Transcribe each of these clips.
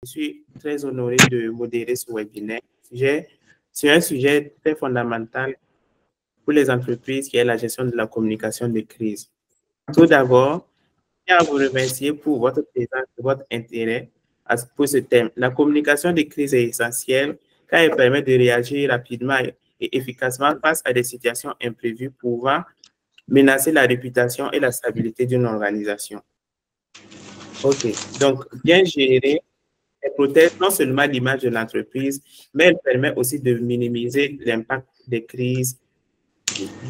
Je suis très honoré de modérer ce webinaire. C'est un sujet très fondamental pour les entreprises qui est la gestion de la communication de crise. Tout d'abord, je tiens à vous remercier pour votre présence et votre intérêt pour ce thème. La communication de crise est essentielle car elle permet de réagir rapidement et efficacement face à des situations imprévues pouvant menacer la réputation et la stabilité d'une organisation. OK. Donc, bien gérer, elle protège non seulement l'image de l'entreprise, mais elle permet aussi de minimiser l'impact des crises,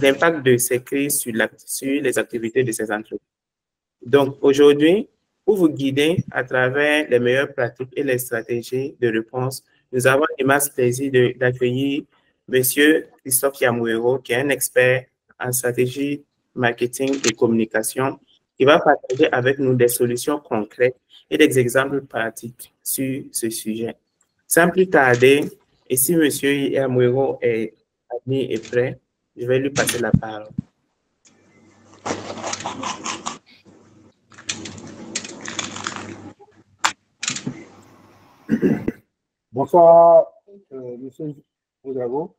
l'impact de ces crises sur les activités de ces entreprises. Donc, aujourd'hui, pour vous guider à travers les meilleures pratiques et les stratégies de réponse, nous avons l'immense plaisir d'accueillir M. Christophe Yamouero, qui est un expert en stratégie, marketing et communication, qui va partager avec nous des solutions concrètes et des exemples pratiques sur ce sujet. Sans plus tarder, et si M. Yamouero est admis et prêt, je vais lui passer la parole. Bonsoir, monsieur Ouedraogo.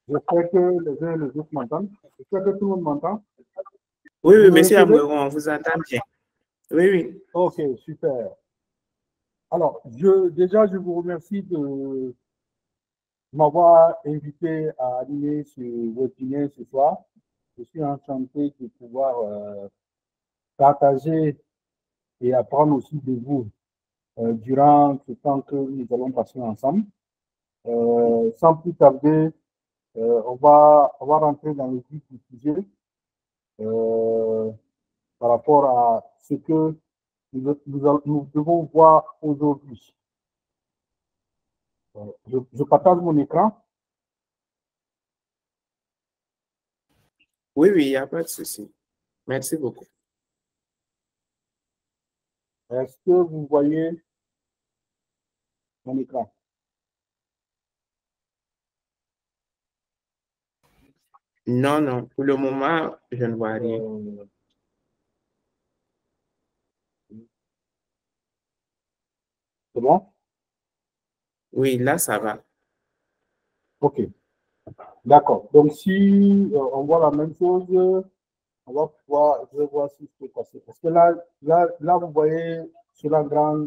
J'espère que les uns et les autres m'entendent. J'espère que tout le monde m'entend. Oui, oui, monsieur Amouero, on vous entend bien. Oui, oui. Ok, super. Alors, déjà, je vous remercie de m'avoir invité à animer ce webinaire ce soir. Je suis enchanté de pouvoir partager et apprendre aussi de vous durant ce temps que nous allons passer ensemble. Sans plus tarder, on va rentrer dans le vif du sujet par rapport à ce que nous devons voir aujourd'hui. Je partage mon écran. Oui, oui, il n'y a pas de souci. Merci beaucoup. Est-ce que vous voyez mon écran? Non, non, pour le moment, je ne vois rien. C'est bon? Oui, là, ça va. OK. D'accord. Donc, si on voit la même chose, on va pouvoir, je vais voir si je peux passer. Parce que là, vous voyez cela grand.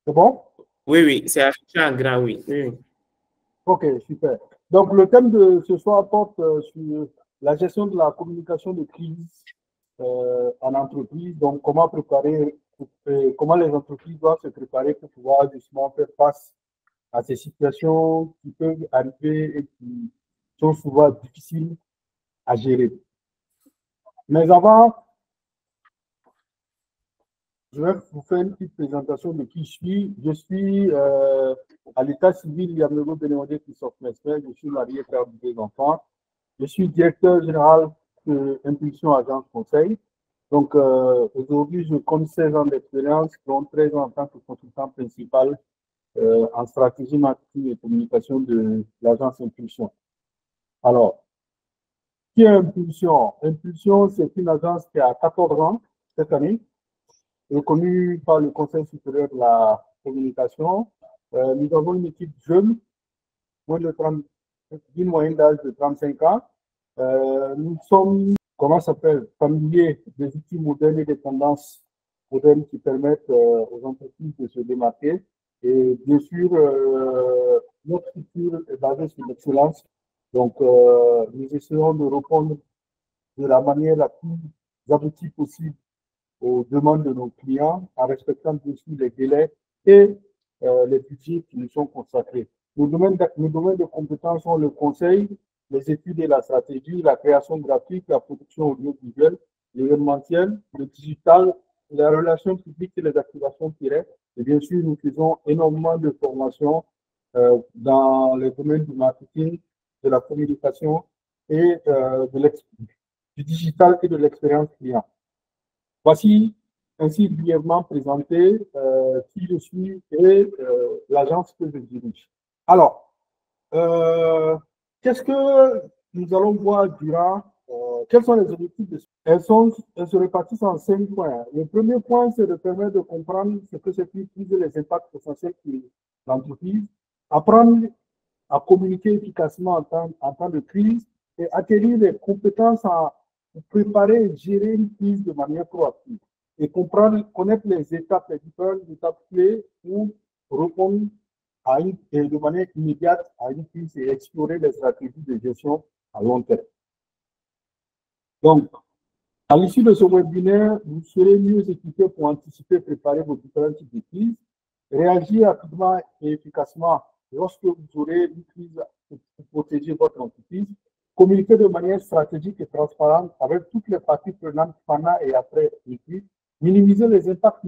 C'est bon? Oui, oui, c'est affiché en grand, oui. Oui, oui. OK, super. Donc, le thème de ce soir porte sur la gestion de la communication de crise en entreprise. Donc, comment les entreprises doivent se préparer pour pouvoir justement faire face à ces situations qui peuvent arriver et qui sont souvent difficiles à gérer. Mais avant, je vais vous faire une petite présentation de qui je suis. Je suis à l'état civil Yamouero Bénédé Christophe Mesmer. Je suis marié, père de 2 enfants. Je suis directeur général de Impulsion Agence Conseil. Donc, aujourd'hui, je compte 16 ans d'expérience, dont 13 ans en tant que consultant principal en stratégie, marketing et communication de l'agence Impulsion. Alors, qui est Impulsion? Impulsion, c'est une agence qui a 14 ans cette année, reconnue par le Conseil supérieur de la communication. Nous avons une équipe jeune, d'une moyenne d'âge de 35 ans. Nous sommes, comment ça s'appelle, familiers des outils modernes et des tendances modernes qui permettent aux entreprises de se démarquer. Et bien sûr, notre culture est basée sur l'excellence. Donc, nous essayons de répondre de la manière la plus aboutie possible aux demandes de nos clients en respectant bien sûr les délais et les budgets qui nous sont consacrés. Nos domaines de compétences sont le conseil, les études et la stratégie, la création graphique, la production audiovisuelle, l'événementiel, le digital, les relations publiques et les activations directes. Et bien sûr, nous faisons énormément de formations dans les domaines du marketing, de la communication et du digital et de l'expérience client. Voici ainsi brièvement présenté qui je suis et l'agence que je dirige. Alors, qu'est-ce que nous allons voir durant quels sont les objectifs de... Elles se répartissent en 5 points. Le premier point, c'est de permettre de comprendre ce que c'est qu'une crise et les impacts essentiels pour l'entreprise, apprendre à communiquer efficacement en temps de crise et acquérir les compétences à préparer et gérer une crise de manière proactive et connaître les étapes, les différentes étapes clés pour répondre de manière immédiate à une crise et explorer les stratégies de gestion à long terme. Donc, à l'issue de ce webinaire, vous serez mieux équipés pour anticiper et préparer vos différents types de crises, réagir rapidement et efficacement lorsque vous aurez une crise pour protéger votre entreprise, communiquer de manière stratégique et transparente avec toutes les parties prenantes pendant et après une crise, minimiser les impacts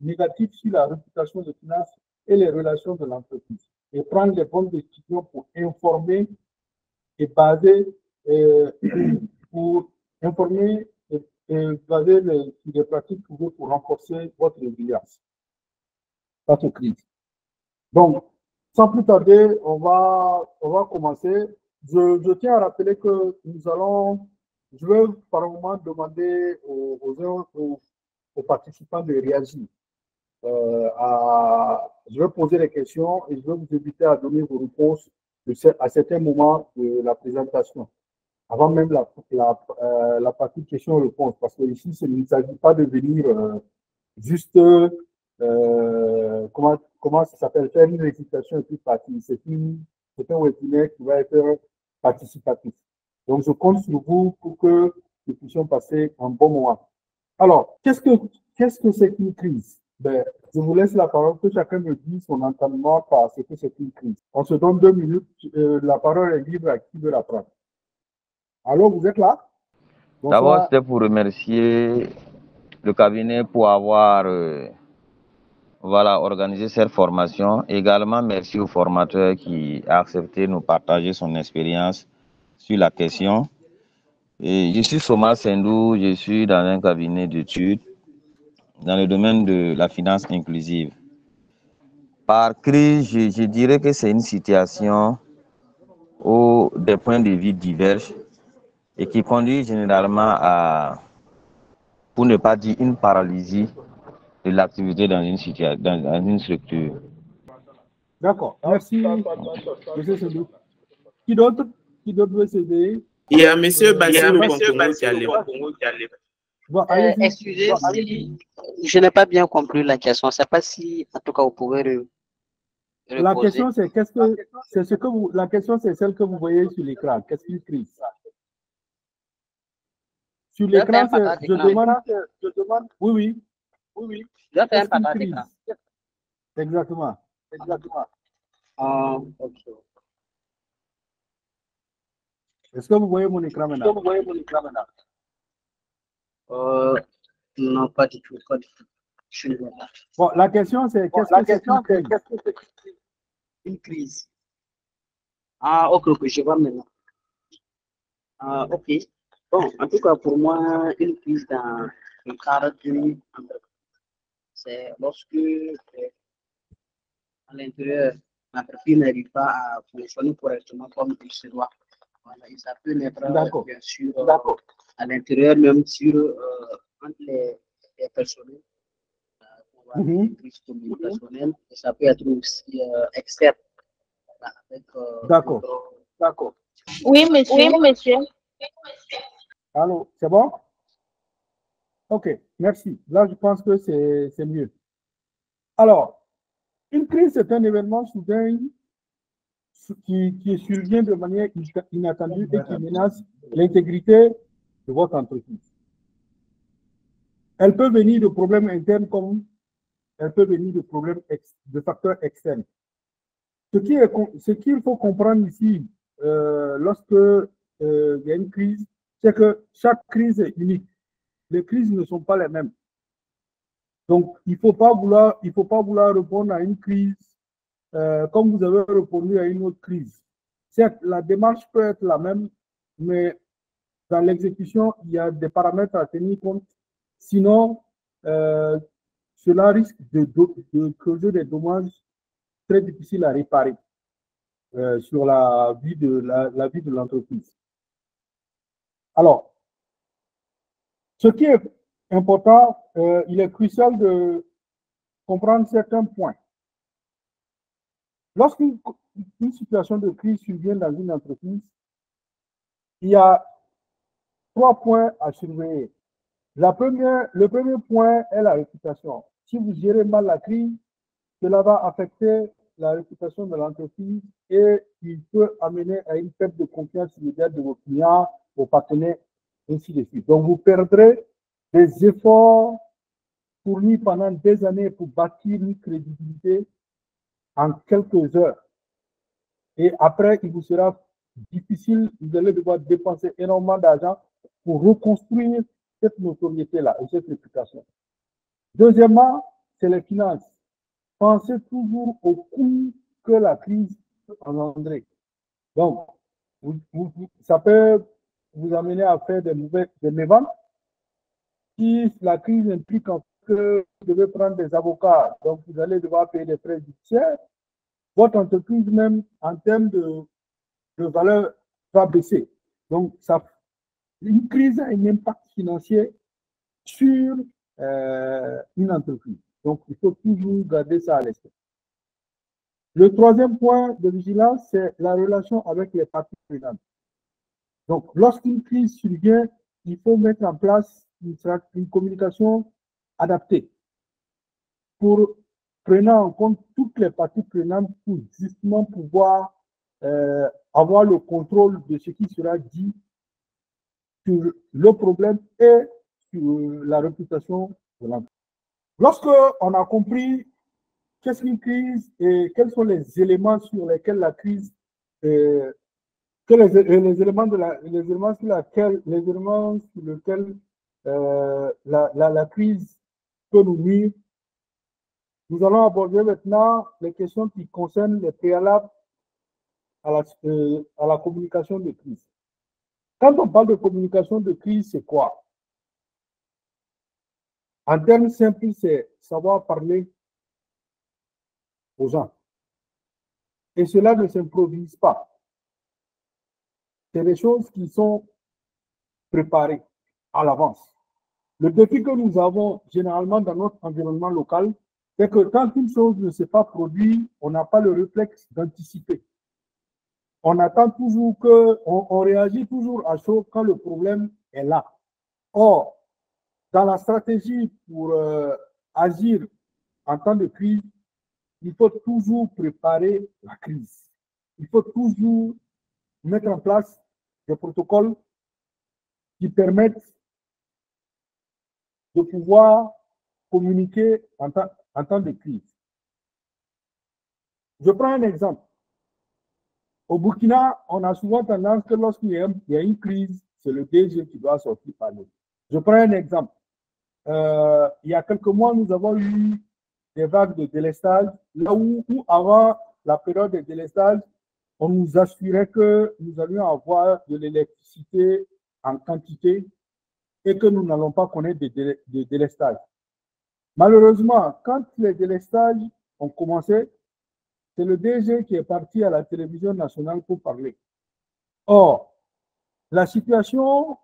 négatifs sur la réputation des finances et les relations de l'entreprise, et prendre les bonnes décisions pour informer et baser sur des pratiques pour renforcer votre résilience face aux crises. Donc, sans plus tarder, on va commencer. Je tiens à rappeler que je vais par moment demander aux participants de réagir. Je vais poser des questions et je vais vous inviter à donner vos réponses à certains moments de la présentation, avant même la partie questions-réponses, parce que ici, il ne s'agit pas de venir juste, comment ça s'appelle, faire une récitation et puis partir. C'est un webinaire qui va être participatif. Donc, je compte sur vous pour que nous puissions passer un bon moment. Alors, qu'est-ce que c'est qu'une crise? Ben, je vous laisse la parole, que chacun me dise son entendement par ce que c'est qu'une crise. On se donne 2 minutes, la parole est libre à qui veut la prendre. Alors, vous êtes là? D'abord, c'était pour remercier le cabinet pour avoir organisé cette formation. Également, merci au formateur qui a accepté de nous partager son expérience sur la question. Et je suis Soma Sendou, je suis dans un cabinet d'études dans le domaine de la finance inclusive. Par crise, je dirais que c'est une situation où des points de vue divergent et qui conduit généralement à, pour ne pas dire une paralysie de l'activité dans une structure. D'accord, merci, monsieur Sendou. Qui d'autre veut s'aider? Il y a monsieur Bassirou Konkongo qui a levé. Bon, excusez, si je n'ai pas bien compris la question. Je ne sais pas si, en tout cas, vous pouvez la question, c'est la question, c'est celle que vous voyez sur l'écran. Qu'est-ce qu'une crise? Sur l'écran, je demande. Oui. Je fais un partage d'écran. Exactement. Ok. Est-ce que vous voyez mon écran maintenant? Non, pas du tout. Bon, la question, c'est qu'est-ce que c'est une crise? Ok, je vois maintenant. Ok. Bon, en tout cas, pour moi, une crise dans le cadre d'une entreprise, c'est lorsque à l'intérieur, l'entreprise n'arrive pas à fonctionner correctement comme il se doit. Voilà, et ça peut naître, bien sûr, à l'intérieur, même sur entre les personnels, une crise communicationnelle, et ça peut être aussi externe. D'accord. Oui, monsieur. Allô, c'est bon? Ok, merci. Là, je pense que c'est mieux. Alors, une crise, c'est un événement soudain qui survient de manière inattendue et qui menace l'intégrité de votre entreprise. Elle peut venir de problèmes internes comme elle peut venir de facteurs externes. Ce qu'il faut comprendre ici, lorsque il y a une crise, c'est que chaque crise est unique. Les crises ne sont pas les mêmes. Donc, il ne faut pas vouloir répondre à une crise comme vous avez répondu à une autre crise. Certes, la démarche peut être la même, mais dans l'exécution, il y a des paramètres à tenir compte. Sinon, cela risque de causer des dommages très difficiles à réparer sur la vie de l'entreprise. Alors, Ce qui est important, il est crucial de comprendre certains points. Lorsqu'une situation de crise survient dans une entreprise, il y a 3 points à surveiller. Le premier point est la réputation. Si vous gérez mal la crise, cela va affecter la réputation de l'entreprise et il peut amener à une perte de confiance immédiate de vos clients, vos partenaires, ainsi de suite. Donc, vous perdrez des efforts fournis pendant des années pour bâtir une crédibilité en quelques heures. Et après, il vous sera difficile, vous allez devoir dépenser énormément d'argent pour reconstruire cette notoriété-là et cette réputation. Deuxièmement, c'est les finances. Pensez toujours au coût que la crise peut engendrer. Donc, ça peut vous amener à faire des méventes. Si la crise implique que vous devez prendre des avocats, donc vous allez devoir payer des frais judiciaires, votre entreprise même, en termes de valeur, va baisser. Donc, une crise a un impact financier sur une entreprise. Donc, il faut toujours garder ça à l'esprit. Le troisième point de vigilance, c'est la relation avec les parties prenantes. Donc, lorsqu'une crise survient, il faut mettre en place une communication adaptée pour prenant en compte toutes les parties prenantes pour justement pouvoir avoir le contrôle de ce qui sera dit sur le problème et sur la réputation de l'entreprise. Lorsqu'on a compris qu'est-ce qu'une crise et quels sont les éléments sur lesquels la crise, les éléments sur lesquels la crise peut nous nuire, nous allons aborder maintenant les questions qui concernent les préalables à la communication de crise. Quand on parle de communication de crise, c'est quoi? En termes simples, c'est savoir parler aux gens. Et cela ne s'improvise pas. C'est des choses qui sont préparées à l'avance. Le défi que nous avons généralement dans notre environnement local, c'est que quand une chose ne s'est pas produite, on n'a pas le réflexe d'anticiper. On attend toujours on réagit toujours à chaud quand le problème est là. Or, dans la stratégie pour agir en temps de crise, il faut toujours préparer la crise. Il faut toujours mettre en place des protocoles qui permettent de pouvoir communiquer en temps de crise. Je prends un exemple. Au Burkina, on a souvent tendance que lorsqu'il y a une crise, c'est le DG qui doit sortir parler. Je prends un exemple. Il y a quelques mois, nous avons eu des vagues de délestage, là où avant la période de délestage, on nous assurait que nous allions avoir de l'électricité en quantité et que nous n'allons pas connaître de délestage. Malheureusement, quand les délestages ont commencé, c'est le DG qui est parti à la télévision nationale pour parler. Or, la situation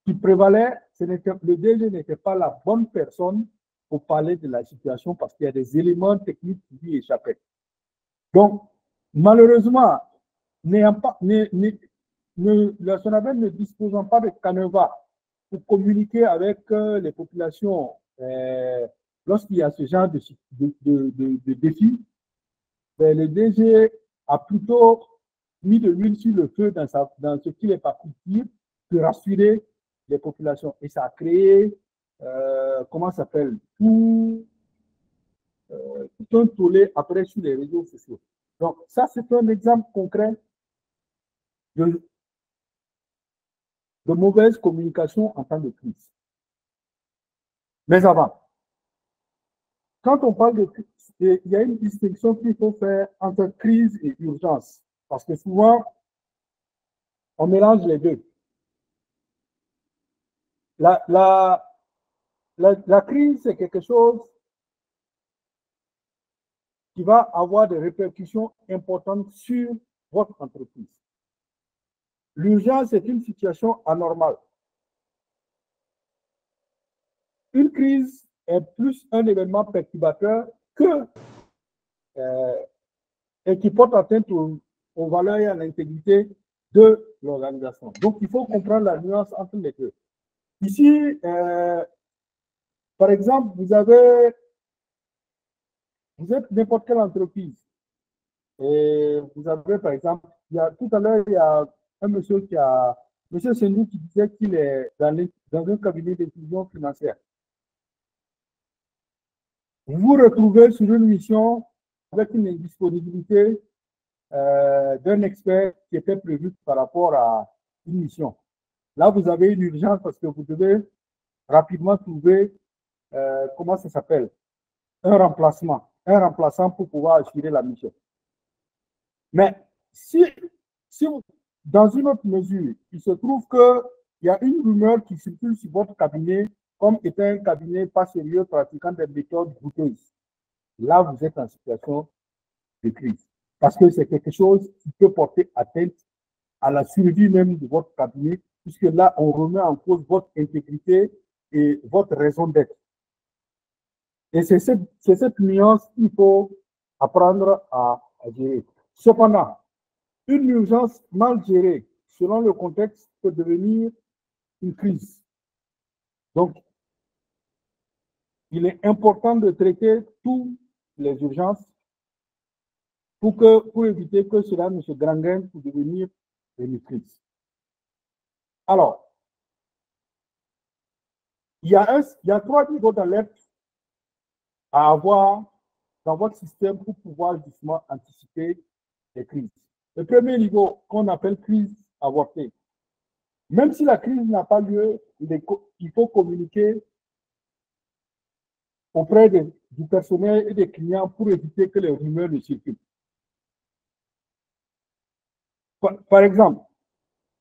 qui prévalait, le DG n'était pas la bonne personne pour parler de la situation parce qu'il y a des éléments techniques qui lui échappaient. Donc, malheureusement, la SONABEL ne disposant pas de canevas pour communiquer avec les populations lorsqu'il y a ce genre de défi, ben, le DG a plutôt mis de l'huile sur le feu dans ce qu'il est parti dire pour rassurer les populations. Et ça a créé, comment ça s'appelle, tout un tollé après sur les réseaux sociaux. Donc, ça, c'est un exemple concret de mauvaise communication en temps de crise. Mais avant, quand on parle de crise, il y a une distinction qu'il faut faire entre crise et urgence. Parce que souvent, on mélange les deux. La crise, c'est quelque chose qui va avoir des répercussions importantes sur votre entreprise. L'urgence, c'est une situation anormale. une crise est plus un événement perturbateur et qui porte atteinte aux valeurs et à l'intégrité de l'organisation. Donc, il faut comprendre la nuance entre les deux. Ici, par exemple, vous êtes n'importe quelle entreprise et vous avez, par exemple, tout à l'heure, il y a un monsieur monsieur Sendou qui disait qu'il est dans un cabinet de décision financière. Vous vous retrouvez sur une mission avec une indisponibilité d'un expert qui était prévu par rapport à une mission. Là, vous avez une urgence parce que vous devez rapidement trouver, comment ça s'appelle, un remplaçant pour pouvoir assurer la mission. Mais si dans une autre mesure, il se trouve qu'il y a une rumeur qui circule sur votre cabinet comme étant un cabinet pas sérieux pratiquant des méthodes douteuses, là, vous êtes en situation de crise. Parce que c'est quelque chose qui peut porter atteinte à la survie même de votre cabinet, puisque là, on remet en cause votre intégrité et votre raison d'être. Et c'est cette nuance qu'il faut apprendre à gérer. Cependant, une urgence mal gérée, selon le contexte, peut devenir une crise. Donc, il est important de traiter toutes les urgences pour éviter que cela ne se gangrène pour devenir une crise. Alors, il y a 3 niveaux d'alerte à avoir dans votre système pour pouvoir justement anticiper les crises. Le premier niveau, qu'on appelle crise avortée. Même si la crise n'a pas lieu, il faut communiquer auprès du personnel et des clients pour éviter que les rumeurs ne circulent. Par exemple,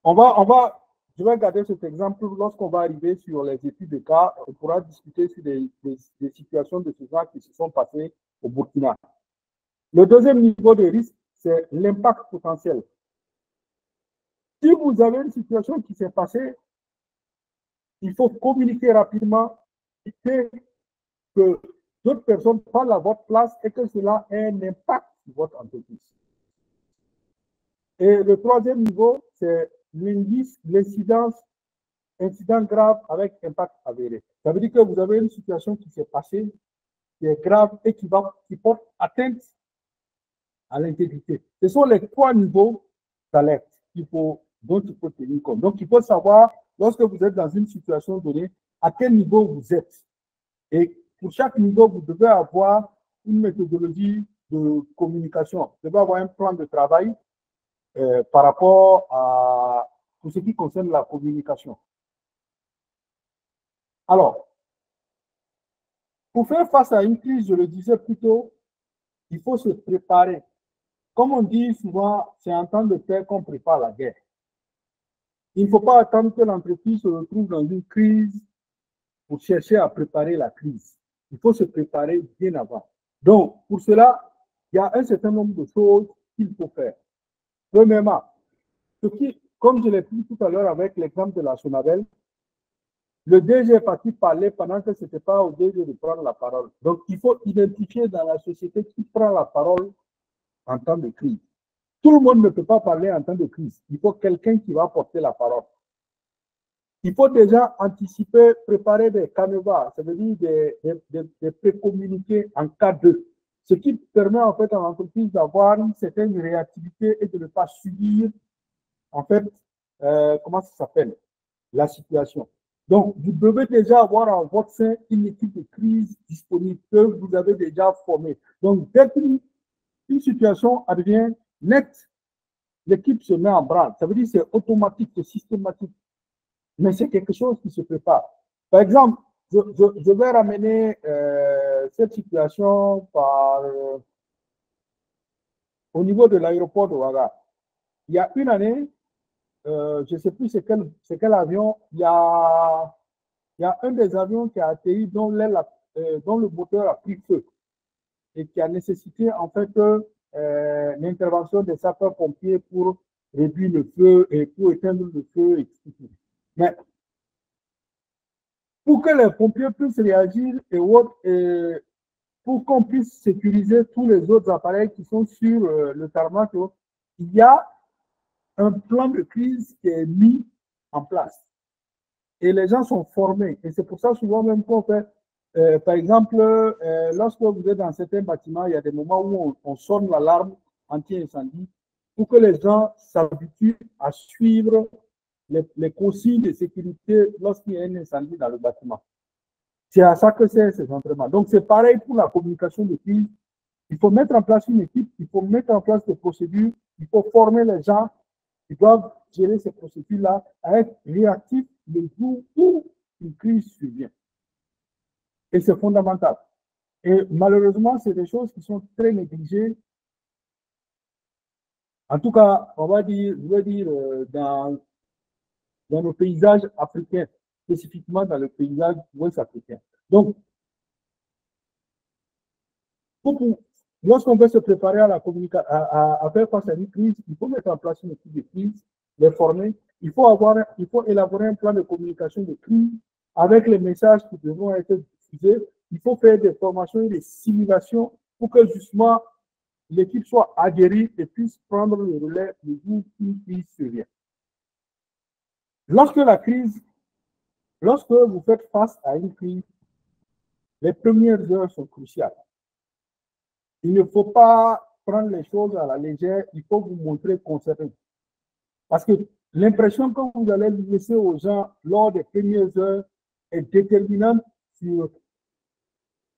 je vais garder cet exemple lorsqu'on va arriver sur les études de cas, on pourra discuter sur des situations de ce genre qui se sont passées au Burkina. Le deuxième niveau de risque, c'est l'impact potentiel. Si vous avez une situation qui s'est passée, il faut communiquer rapidement et que d'autres personnes parlent à votre place et que cela ait un impact sur votre entreprise. Et le troisième niveau, c'est l'incidence, incident grave avec impact avéré. Ça veut dire que vous avez une situation qui s'est passée, qui est grave et qui porte atteinte à l'intégrité. Ce sont les 3 niveaux d'alerte dont il faut tenir compte. Donc, il faut savoir, lorsque vous êtes dans une situation donnée, à quel niveau vous êtes. Et pour chaque niveau, vous devez avoir une méthodologie de communication. Vous devez avoir un plan de travail par rapport à tout ce qui concerne la communication. Alors, pour faire face à une crise, je le disais plus tôt, il faut se préparer. Comme on dit souvent, c'est en temps de paix qu'on prépare la guerre. Il ne faut pas attendre que l'entreprise se retrouve dans une crise pour chercher à préparer la crise. Il faut se préparer bien avant. Donc, pour cela, il y a un certain nombre de choses qu'il faut faire. Premièrement, comme je l'ai dit tout à l'heure avec l'exemple de la Sonabel, le DG est parti parler pendant que ce n'était pas au DG de prendre la parole. Donc, il faut identifier dans la société qui prend la parole en temps de crise. Tout le monde ne peut pas parler en temps de crise. Il faut quelqu'un qui va porter la parole. Il faut déjà anticiper, préparer des canevas, ça veut dire des pré-communiqués en cas de. Ce qui permet en fait à l'entreprise d'avoir une certaine réactivité et de ne pas subir, en fait, comment ça s'appelle, la situation. Donc, vous devez déjà avoir en votre sein une équipe de crise disponible que vous avez déjà formée. Donc, dès qu'une situation advient nette, l'équipe se met en branle. Ça veut dire que c'est automatique, c'est systématique. Mais c'est quelque chose qui se prépare. Par exemple, je vais ramener cette situation au niveau de l'aéroport de Ouaga. Il y a une année, je ne sais plus c'est quel avion, il y a un des avions qui a atterri dont le moteur a pris feu et qui a nécessité en fait l'intervention des sapeurs-pompiers pour réduire le feu et pour éteindre le feu, etc. Mais pour que les pompiers puissent réagir et autres, pour qu'on puisse sécuriser tous les autres appareils qui sont sur le tarmac, il y a un plan de crise qui est mis en place. Et les gens sont formés. Et c'est pour ça souvent même qu'on fait, par exemple, lorsque vous êtes dans certains bâtiments, il y a des moments où on sonne l'alarme anti-incendie pour que les gens s'habituent à suivre les consignes de sécurité lorsqu'il y a un incendie dans le bâtiment. C'est à ça que c'est ces entraînements. Donc, c'est pareil pour la communication de crise. Il faut mettre en place une équipe, il faut mettre en place des procédures, il faut former les gens qui doivent gérer ces procédures-là à être réactifs le jour où une crise survient. Et c'est fondamental. Et malheureusement, c'est des choses qui sont très négligées. En tout cas, on va dire, je veux dire, dans nos paysages africains, spécifiquement dans le paysage ouest africain. Donc, lorsqu'on veut se préparer à la communication, à faire face à une crise, il faut mettre en place une équipe de crise, les former. Il faut élaborer un plan de communication de crise avec les messages qui devront être diffusés. Il faut faire des formations et des simulations pour que justement l'équipe soit aguerrie et puisse prendre le relais le jour où une crise survient. Lorsque vous faites face à une crise, les premières heures sont cruciales. Il ne faut pas prendre les choses à la légère, il faut vous montrer concerné. Parce que l'impression que vous allez laisser aux gens lors des premières heures est déterminante sur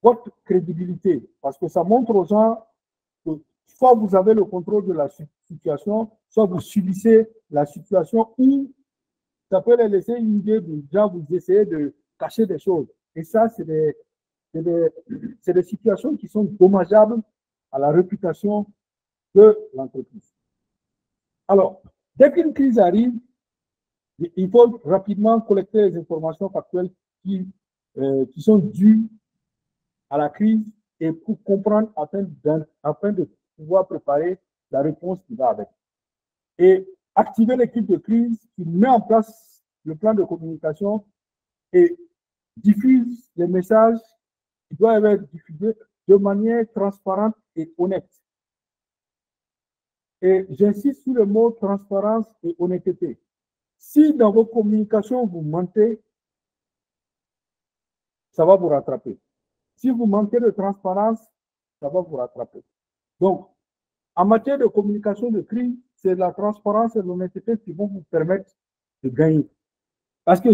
votre crédibilité. Parce que ça montre aux gens que soit vous avez le contrôle de la situation, soit vous subissez la situation, ou ça peut les laisser une idée de déjà vous essayez de cacher des choses. Et ça, c'est des situations qui sont dommageables à la réputation de l'entreprise. Alors, dès qu'une crise arrive, il faut rapidement collecter les informations factuelles qui sont dues à la crise et pour comprendre afin de pouvoir préparer la réponse qui va avec. Et activer l'équipe de crise qui met en place le plan de communication et diffuse les messages qui doivent être diffusés de manière transparente et honnête. Et j'insiste sur le mot transparence et honnêteté. Si dans vos communications vous mentez, ça va vous rattraper. Si vous manquez de transparence, ça va vous rattraper. Donc, en matière de communication de crise, c'est la transparence et l'honnêteté qui vont vous permettre de gagner. Parce que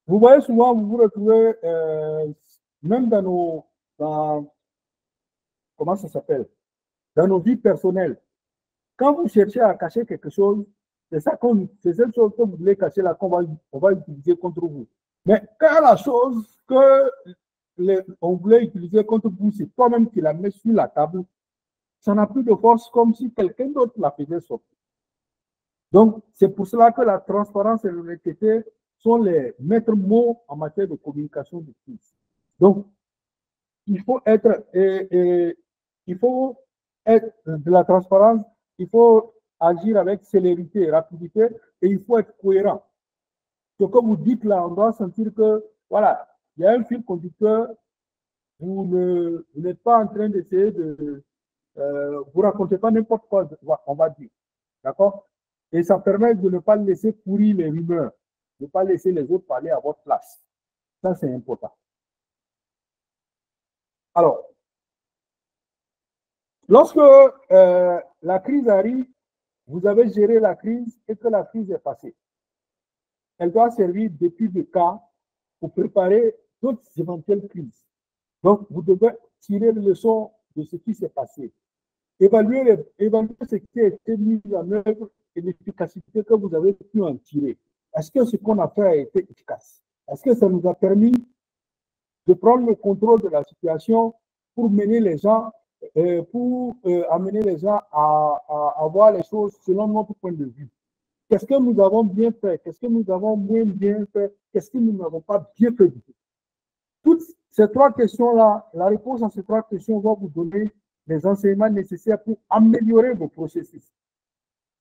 vous voyez souvent, vous vous retrouvez même dans comment ça s'appelle? Dans nos vies personnelles. Quand vous cherchez à cacher quelque chose, c'est cette chose que vous voulez cacher là qu'on va utiliser contre vous. Mais quand la chose on voulait utiliser contre vous, c'est toi-même qui la mets sur la table, ça n'a plus de force comme si quelqu'un d'autre la faisait sortir. Donc, c'est pour cela que la transparence et l'honnêteté sont les maîtres mots en matière de communication de crise. Donc, il faut être de la transparence, il faut agir avec célérité, rapidité, et il faut être cohérent. Ce que vous dites là, on doit sentir que, voilà, il y a un fil conducteur, vous n'êtes pas en train d'essayer de vous racontez pas n'importe quoi, on va dire. D'accord? Et ça permet de ne pas laisser pourrir les rumeurs, de ne pas laisser les autres parler à votre place. Ça, c'est important. Alors, lorsque la crise arrive, vous avez géré la crise et que la crise est passée. Elle doit servir d'étude de cas pour préparer d'autres éventuelles crises. Donc, vous devez tirer les leçons de ce qui s'est passé. Évaluer ce qui a été mis en œuvre et l'efficacité que vous avez pu en tirer. Est-ce que ce qu'on a fait a été efficace? Est-ce que ça nous a permis de prendre le contrôle de la situation pour mener les gens, amener les gens à voir les choses selon notre point de vue? Qu'est-ce que nous avons bien fait? Qu'est-ce que nous avons moins bien fait? Qu'est-ce que nous n'avons pas bien fait du tout? Toutes ces trois questions-là, la réponse à ces trois questions va vous donner les enseignements nécessaires pour améliorer vos processus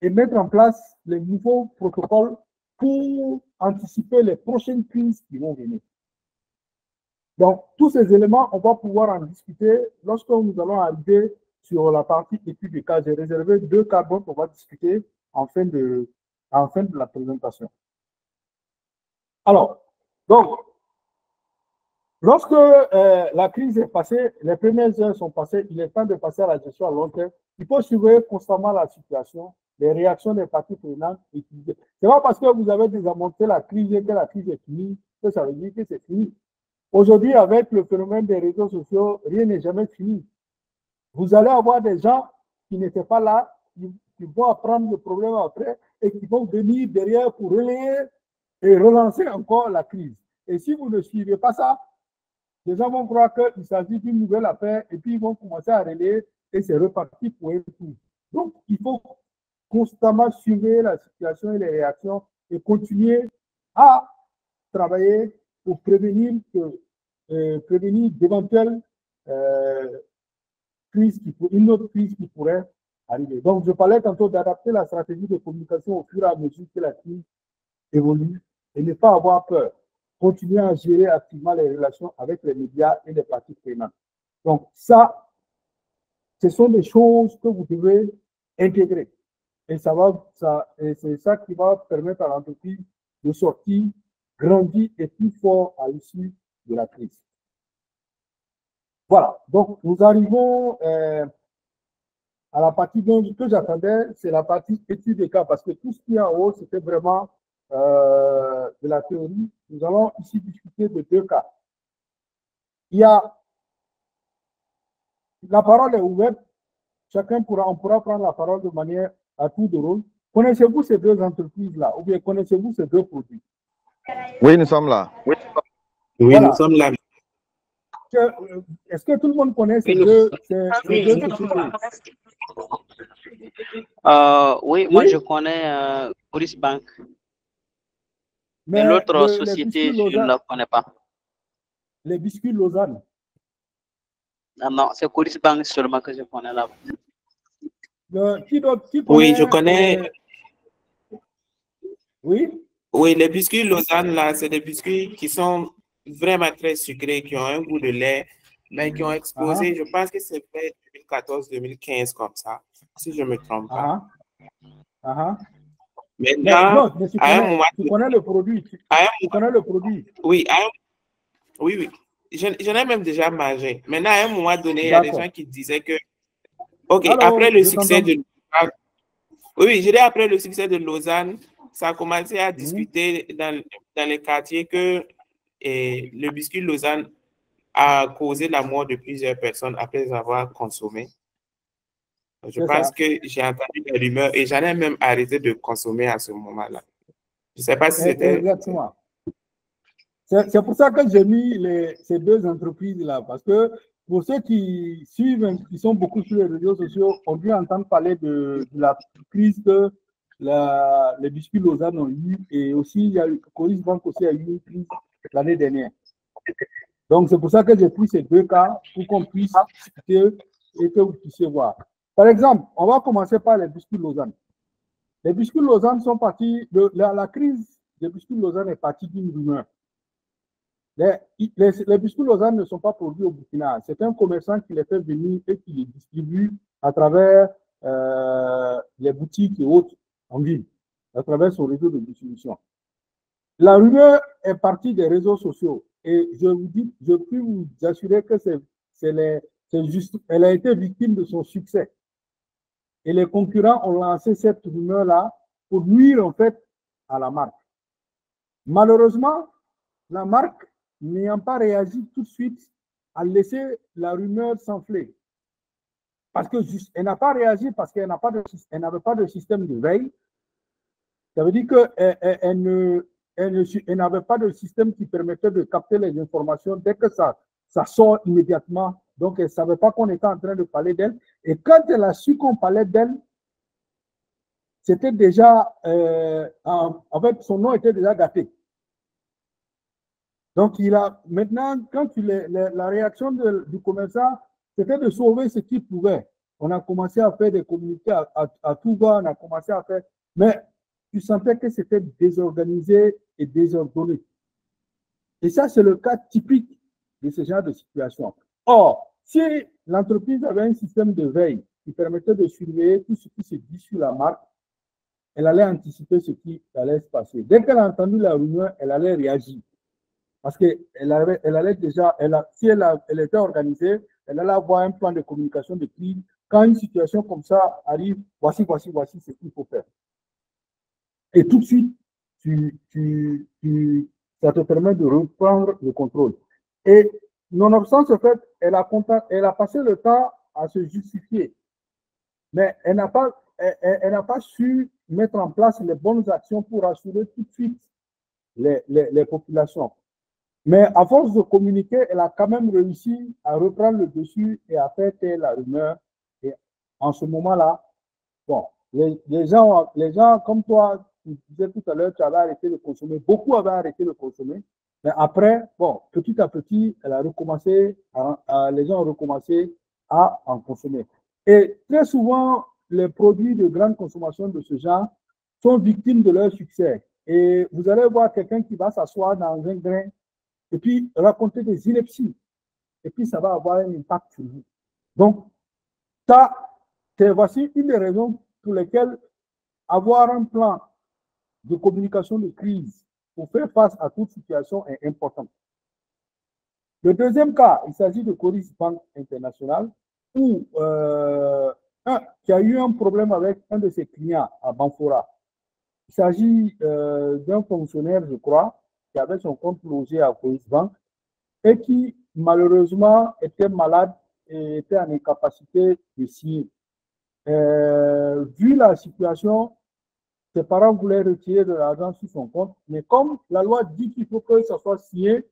et mettre en place les nouveaux protocoles pour anticiper les prochaines crises qui vont venir. Donc, tous ces éléments, on va pouvoir en discuter lorsque nous allons arriver sur la partie étude de cas. J'ai réservé 2 cas dont on va discuter en fin de la présentation. Alors, donc, lorsque la crise est passée, les premières heures sont passées, il est temps de passer à la gestion à long terme. Il faut surveiller constamment la situation, les réactions des parties prenantes. Ce n'est pas parce que vous avez désamorcé la crise et que la crise est finie que ça veut dire que c'est fini. Aujourd'hui, avec le phénomène des réseaux sociaux, rien n'est jamais fini. Vous allez avoir des gens qui n'étaient pas là, qui vont apprendre le problème après et qui vont venir derrière pour relayer et relancer encore la crise. Et si vous ne suivez pas ça, les gens vont croire qu'il s'agit d'une nouvelle affaire et puis ils vont commencer à relayer et c'est reparti pour un tour. Donc, il faut constamment suivre la situation et les réactions et continuer à travailler pour prévenir d'éventuelles crises, une autre crise qui pourrait arriver. Donc, je parlais tantôt d'adapter la stratégie de communication au fur et à mesure que la crise évolue et ne pas avoir peur. Continuer à gérer activement les relations avec les médias et les parties prenantes. Donc, ça, ce sont des choses que vous devez intégrer. Et c'est ça qui va permettre à l'entreprise de sortir, grandir et plus fort à l'issue de la crise. Voilà. Donc, nous arrivons à la partie que j'attendais, c'est la partie étude des cas, parce que tout ce qui est en haut, c'était vraiment de la théorie. Nous allons ici discuter de 2 cas. La parole est ouverte. On pourra prendre la parole de manière à tour de rôle. Connaissez-vous ces 2 entreprises-là ou bien connaissez-vous ces 2 produits? Oui, nous sommes là. Oui, voilà. Nous sommes là. Est-ce que tout le monde connaît ces deux sociétés? Oui, moi je connais Coris Bank. Mais l'autre société, je ne la connais pas. Les biscuits Lausanne. Non, c'est Coris Bank seulement que je connais là. Qui connaît, oui, je connais. Oui? Oui, les biscuits Lausanne, là, c'est des biscuits qui sont vraiment très sucrés, qui ont un goût de lait, mais qui ont explosé. Je pense que c'est fait 2014-2015 comme ça, si je ne me trompe pas. Maintenant, mais tu connais le produit. Tu connais le produit. Oui, oui. J'en ai même déjà mangé. Maintenant, à un moment donné, il y a des gens qui disaient que, OK, après le succès de Lausanne, oui, je dis après le succès de Lausanne, ça a commencé à discuter dans les quartiers que le biscuit Lausanne a causé la mort de plusieurs personnes après les avoir consommés. Je pense que j'ai entendu des rumeurs et j'en ai même arrêté de consommer à ce moment-là. Je ne sais pas si c'était... Exactement. C'est pour ça que j'ai mis ces 2 entreprises-là, parce que pour ceux qui suivent, qui sont beaucoup sur les réseaux sociaux, ont dû entendre parler de la crise que les biscuits Lausanne ont eu, et aussi, Coris Bank aussi a eu une crise l'année dernière. Donc, c'est pour ça que j'ai pris ces 2 cas pour qu'on puisse discuter et que vous puissiez voir. Par exemple, on va commencer par les biscuits Lausanne. Les biscuits Lausanne sont partis, la crise des biscuits Lausanne est partie d'une rumeur. Les biscuits Lausanne ne sont pas produits au Burkina. C'est un commerçant qui les fait venir et qui les distribue à travers les boutiques et autres en ville, à travers son réseau de distribution. La rumeur est partie des réseaux sociaux et je peux vous assurer que elle a été victime de son succès. Et les concurrents ont lancé cette rumeur-là pour nuire en fait à la marque. Malheureusement, la marque, n'ayant pas réagi tout de suite, a laissé la rumeur s'enfler. Parce qu'elle n'a pas réagi parce qu'elle n'avait pas de système de veille. Ça veut dire qu'elle n'avait pas de système qui permettait de capter les informations dès que ça sort immédiatement. Donc, elle ne savait pas qu'on était en train de parler d'elle. Et quand elle a su qu'on parlait d'elle, c'était déjà, en fait, son nom était déjà gâté. Donc, maintenant, quand la réaction du commerçant, c'était de sauver ce qu'il pouvait. On a commencé à faire des communiqués à tout va, on a commencé à faire, mais tu sentais que c'était désorganisé et désordonné. Et ça, c'est le cas typique de ce genre de situation. Or, si l'entreprise avait un système de veille qui permettait de surveiller tout ce qui se dit sur la marque, elle allait anticiper ce qui allait se passer. Dès qu'elle a entendu la rumeur, elle allait réagir. Parce qu'elle allait déjà, si elle était organisée, elle allait avoir un plan de communication de crise. Quand une situation comme ça arrive, voici ce qu'il faut faire. Et tout de suite, ça te permet de reprendre le contrôle. Et nonobstant ce fait, elle a passé le temps à se justifier. Mais elle n'a pas su mettre en place les bonnes actions pour assurer tout de suite les populations. Mais à force de communiquer, elle a quand même réussi à reprendre le dessus et à faire taire la rumeur. Et en ce moment-là, bon, les gens comme toi, tu disais tout à l'heure, tu avais arrêté de consommer. Beaucoup avaient arrêté de consommer. Mais après, bon, petit à petit, elle a recommencé, les gens ont recommencé à en consommer. Et très souvent, les produits de grande consommation de ce genre sont victimes de leur succès. Et vous allez voir quelqu'un qui va s'asseoir dans un grain et puis raconter des inepties. Et puis, ça va avoir un impact sur vous. Donc, voici une des raisons pour lesquelles avoir un plan de communication de crise pour faire face à toute situation est important. Le deuxième cas, il s'agit de Coris Bank International, où qui a eu un problème avec un de ses clients à Banfora. Il s'agit d'un fonctionnaire, je crois, qui avait son compte logé à Coris Bank et qui, malheureusement, était malade et était en incapacité de signer. Vu la situation, ses parents voulaient retirer de l'argent sur son compte, mais comme la loi dit qu'il faut que ça soit signé,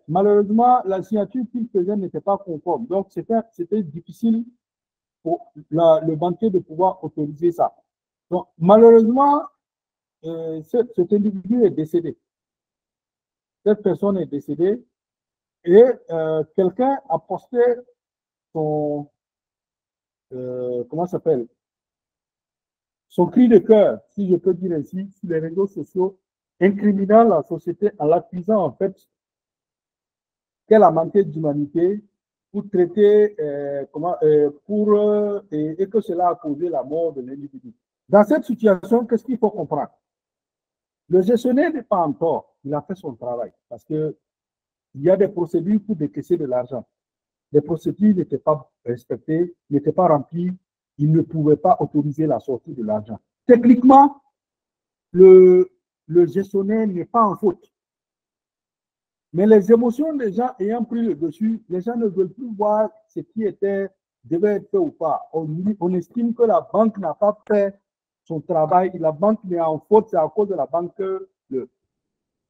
malheureusement, la signature qu'il faisait n'était pas conforme. Donc, c'était difficile pour le banquier de pouvoir autoriser ça. Donc, malheureusement, cet individu est décédé. Cette personne est décédée et quelqu'un a posté son, comment ça s'appelle, son cri de cœur, si je peux dire ainsi, sur les réseaux sociaux, incriminant la société en l'accusant en fait qu'elle a manqué d'humanité pour traiter, et que cela a causé la mort de l'individu. Dans cette situation, qu'est-ce qu'il faut comprendre? Le gestionnaire n'est pas en tort, il a fait son travail parce qu'il y a des procédures pour décaisser de l'argent. Les procédures n'étaient pas respectées, n'étaient pas remplies, il ne pouvait pas autoriser la sortie de l'argent. Techniquement, le gestionnaire n'est pas en faute. Mais les émotions des gens ayant pris le dessus, les gens ne veulent plus voir ce qui devait être fait ou pas. On estime que la banque n'a pas fait son travail, la banque n'est en faute, c'est à cause de la banque.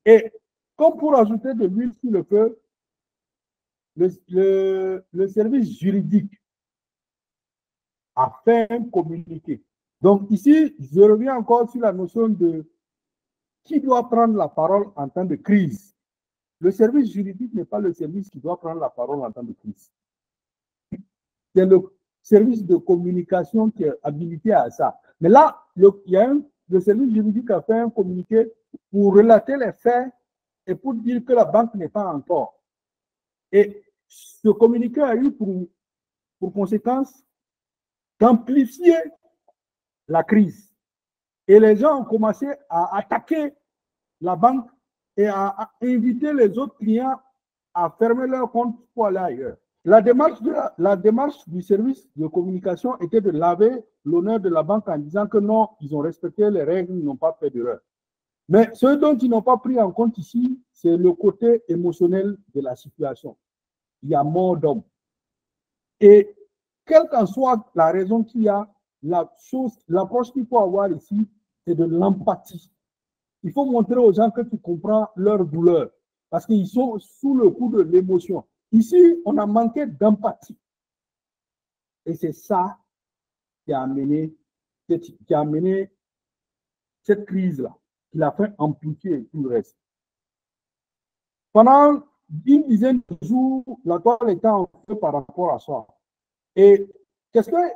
Et comme pour ajouter de l'huile sur le feu, le service juridique a fait un communiqué. Donc ici, je reviens encore sur la notion de qui doit prendre la parole en temps de crise. Le service juridique n'est pas le service qui doit prendre la parole en temps de crise. C'est le service de communication qui est habilité à ça. Mais là, le service juridique a fait un communiqué pour relater les faits et pour dire que la banque n'est pas en tort. Et ce communiqué a eu pour conséquence d'amplifier la crise. Et les gens ont commencé à attaquer la banque et à inviter les autres clients à fermer leur compte pour aller ailleurs. La démarche du service de communication était de laver l'honneur de la banque en disant que non, ils ont respecté les règles, ils n'ont pas fait d'erreur. Mais ce dont ils n'ont pas pris en compte ici, c'est le côté émotionnel de la situation. Il y a mort d'hommes. Et quelle qu'en soit la raison qu'il y a, l'approche qu'il faut avoir ici, c'est de l'empathie. Il faut montrer aux gens que tu comprends leur douleur parce qu'ils sont sous le coup de l'émotion. Ici, on a manqué d'empathie. Et c'est ça qui a amené cette crise-là, qui l'a fait amplifier tout le reste. Pendant une dizaine de jours, la toile était en feu par rapport à ça. Et qu'est-ce que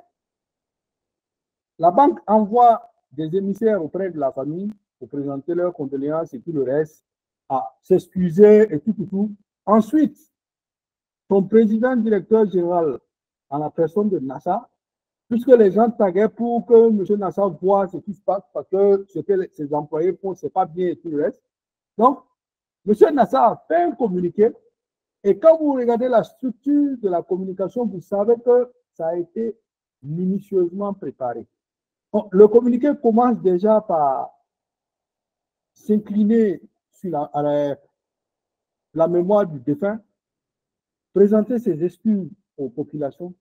la banque envoie des émissaires auprès de la famille pour présenter leurs condoléances et tout le reste, à s'excuser et tout. Ensuite, son président directeur général en la personne de Nassar, puisque les gens taguaient pour que M. Nassar voit ce qui se passe, parce que ce que ses employés font, ce n'est pas bien et tout le reste. Donc, M. Nassar a fait un communiqué, et quand vous regardez la structure de la communication, vous savez que ça a été minutieusement préparé. Bon, le communiqué commence déjà par s'incliner sur la mémoire du défunt, présenter ses excuses aux populations,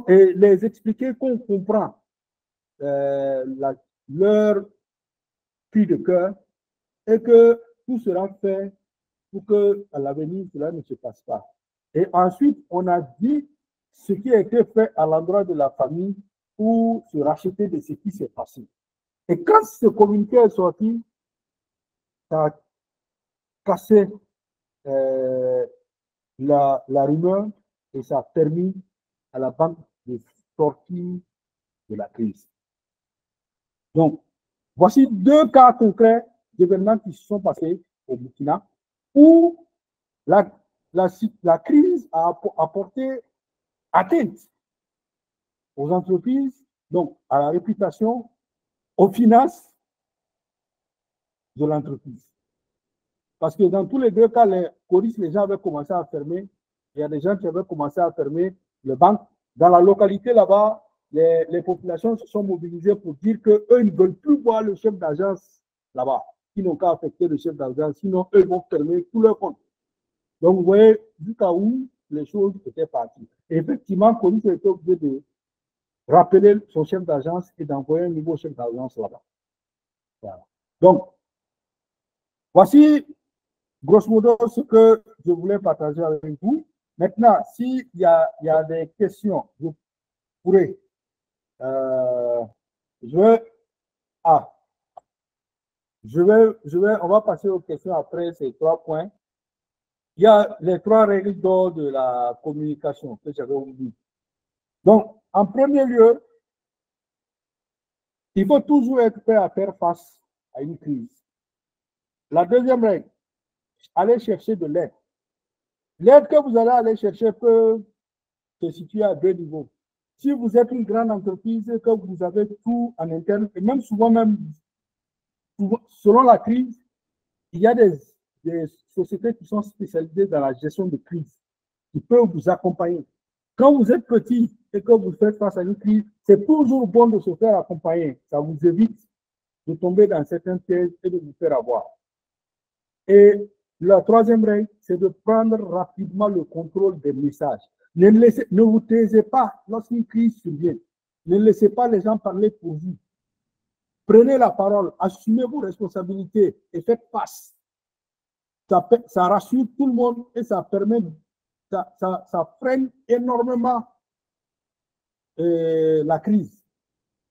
et les expliquer qu'on comprend leur cri de cœur et que tout sera fait pour qu'à l'avenir, cela ne se passe pas. Et ensuite, on a dit ce qui a été fait à l'endroit de la famille pour se racheter de ce qui s'est passé. Et quand ce communiqué est sorti, ça a cassé la rumeur et ça a permis à la banque de sortir de la crise. Donc, voici deux cas concrets d'événements qui se sont passés au Burkina où la crise a apporté atteinte aux entreprises, donc à la réputation, aux finances de l'entreprise. Parce que dans tous les deux cas, les gens avaient commencé à fermer. Il y a des gens qui avaient commencé à fermer les banques. Dans la localité là-bas, les populations se sont mobilisées pour dire qu'eux ne veulent plus voir le chef d'agence là-bas, qui n'ont qu'à affecter le chef d'agence, sinon eux vont fermer tous leurs comptes. Donc, vous voyez, du cas où les choses étaient parties. Et effectivement, Coris a été obligé de rappeler son chef d'agence et d'envoyer un nouveau chef d'agence là-bas. Voilà. Donc, voici, grosso modo, ce que je voulais partager avec vous. Maintenant, s'il y a des questions, je pourrais. On va passer aux questions après ces 3 points. Il y a les 3 règles d'or de la communication que j'avais oublié. Donc, en premier lieu, il faut toujours être prêt à faire face à une crise. La deuxième règle, allez chercher de l'aide. L'aide que vous allez aller chercher peut se situer à 2 niveaux. Si vous êtes une grande entreprise et que vous avez tout en interne, et même souvent, selon la crise, il y a des sociétés qui sont spécialisées dans la gestion de crise, qui peuvent vous accompagner. Quand vous êtes petit et que vous faites face à une crise, c'est toujours bon de se faire accompagner. Ça vous évite de tomber dans certains pièges et de vous faire avoir. Et la troisième règle, c'est de prendre rapidement le contrôle des messages. Ne vous taisez pas lorsqu'une crise survient. Ne laissez pas les gens parler pour vous. Prenez la parole, assumez vos responsabilités et faites face. Ça rassure tout le monde et ça permet, ça freine énormément la crise.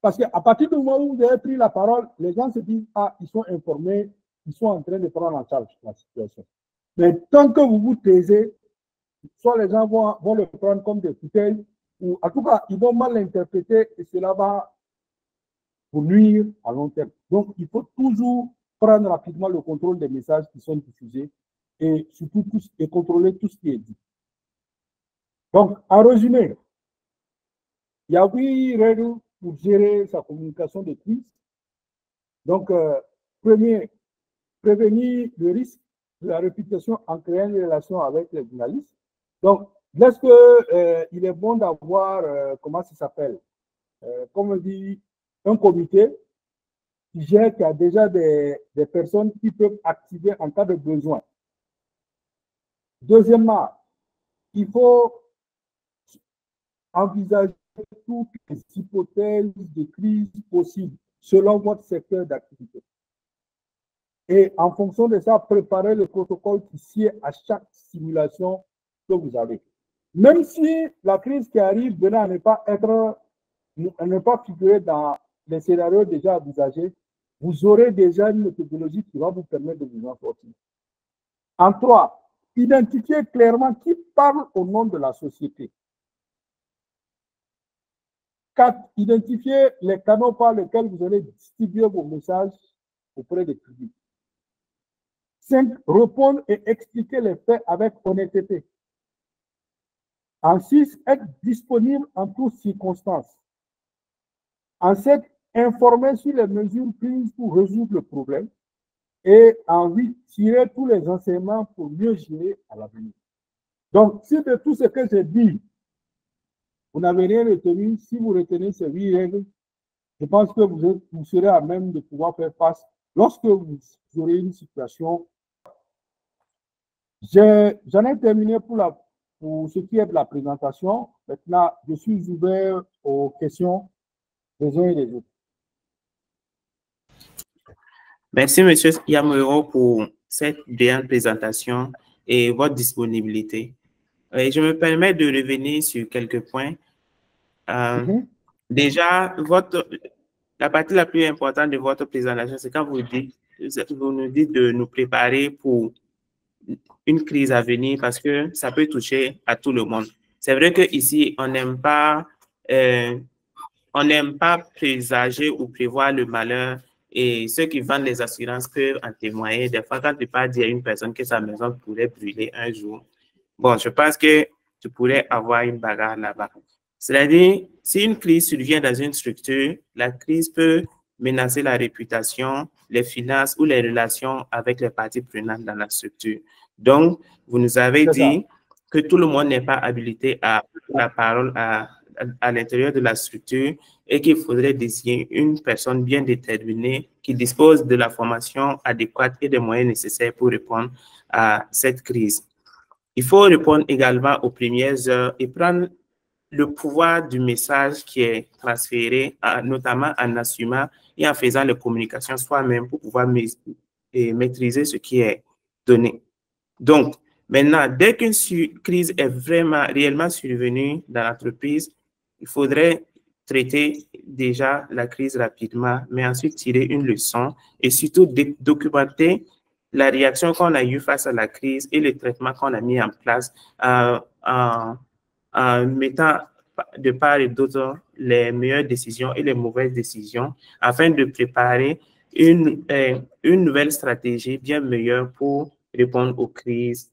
Parce qu'à partir du moment où vous avez pris la parole, les gens se disent, ah, ils sont informés, ils sont en train de prendre en charge la situation. Mais tant que vous vous taisez, soit les gens vont le prendre comme des bouteilles, ou en tout cas, ils vont mal l'interpréter et cela va vous nuire à long terme. Donc, il faut toujours prendre rapidement le contrôle des messages qui sont diffusés et surtout contrôler tout ce qui est dit. Donc, en résumé, il y a 8 règles pour gérer sa communication de crise. Donc, premier, prévenir le risque de la réputation en créant une relation avec les journalistes. Donc, est-ce qu'il est bon d'avoir, comment ça s'appelle, comme on dit, un comité qui a déjà des personnes qui peuvent activer en cas de besoin. Deuxièmement, il faut envisager toutes les hypothèses de crise possibles selon votre secteur d'activité. Et en fonction de ça, préparer le protocole qui sied à chaque simulation que vous avez. Même si la crise qui arrive venait à ne pas figurer dans les scénarios déjà envisagés, vous aurez déjà une méthodologie qui va vous permettre de vous en sortir. En 3, identifiez clairement qui parle au nom de la société. 4, identifiez les canaux par lesquels vous allez distribuer vos messages auprès des publics. 5, répondre et expliquer les faits avec honnêteté. En 6, être disponible en toutes circonstances. En 7, informer sur les mesures prises pour résoudre le problème. Et en 8, tirer tous les enseignements pour mieux gérer à l'avenir. Donc, si de tout ce que j'ai dit, vous n'avez rien retenu, si vous retenez ces 8 règles, je pense que vous serez à même de pouvoir faire face lorsque vous aurez une situation. J'en ai terminé pour ce qui est de la présentation. Maintenant, je suis ouvert aux questions des uns et des autres. Merci, M. Yamuro, pour cette brillante présentation et votre disponibilité. Et je me permets de revenir sur quelques points. Déjà, la partie la plus importante de votre présentation, c'est quand vous nous dites de nous préparer pour une crise à venir parce que ça peut toucher à tout le monde. C'est vrai qu'ici, on n'aime pas présager ou prévoir le malheur et ceux qui vendent les assurances peuvent en témoigner. Des fois, quand tu parles à une personne que sa maison pourrait brûler un jour, bon, je pense que tu pourrais avoir une bagarre là-bas. C'est-à-dire, si une crise survient dans une structure, la crise peut menacer la réputation, les finances ou les relations avec les parties prenantes dans la structure. Donc, vous nous avez dit que tout le monde n'est pas habilité à prendre la parole à l'intérieur de la structure et qu'il faudrait désigner une personne bien déterminée qui dispose de la formation adéquate et des moyens nécessaires pour répondre à cette crise. Il faut répondre également aux premières heures et prendre le pouvoir du message qui est transféré, notamment en assumant et en faisant les communications soi-même pour pouvoir maîtriser ce qui est donné. Donc, maintenant, dès qu'une crise est réellement survenue dans l'entreprise, il faudrait traiter déjà la crise rapidement, mais ensuite tirer une leçon et surtout documenter la réaction qu'on a eue face à la crise et le traitement qu'on a mis en place en mettant de part et d'autre les meilleures décisions et les mauvaises décisions afin de préparer une nouvelle stratégie bien meilleure pour répondre aux crises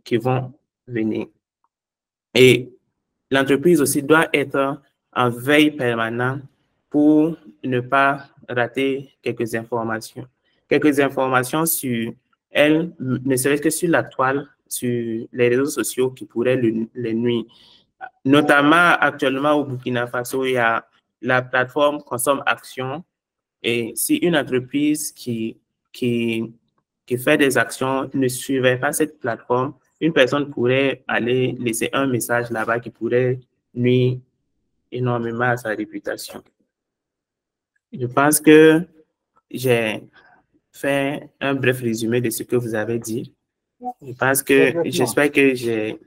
qui vont venir. Et l'entreprise aussi doit être en veille permanente pour ne pas rater quelques informations. Quelques informations sur elle, ne serait-ce que sur la toile, sur les réseaux sociaux qui pourraient les nuire. Notamment, actuellement, au Burkina Faso, il y a la plateforme Consomme Action. Et si une entreprise qui fait des actions ne suivait pas cette plateforme, une personne pourrait aller laisser un message là-bas qui pourrait nuire énormément à sa réputation. Je pense que j'ai fait un bref résumé de ce que vous avez dit. J'espère que j'ai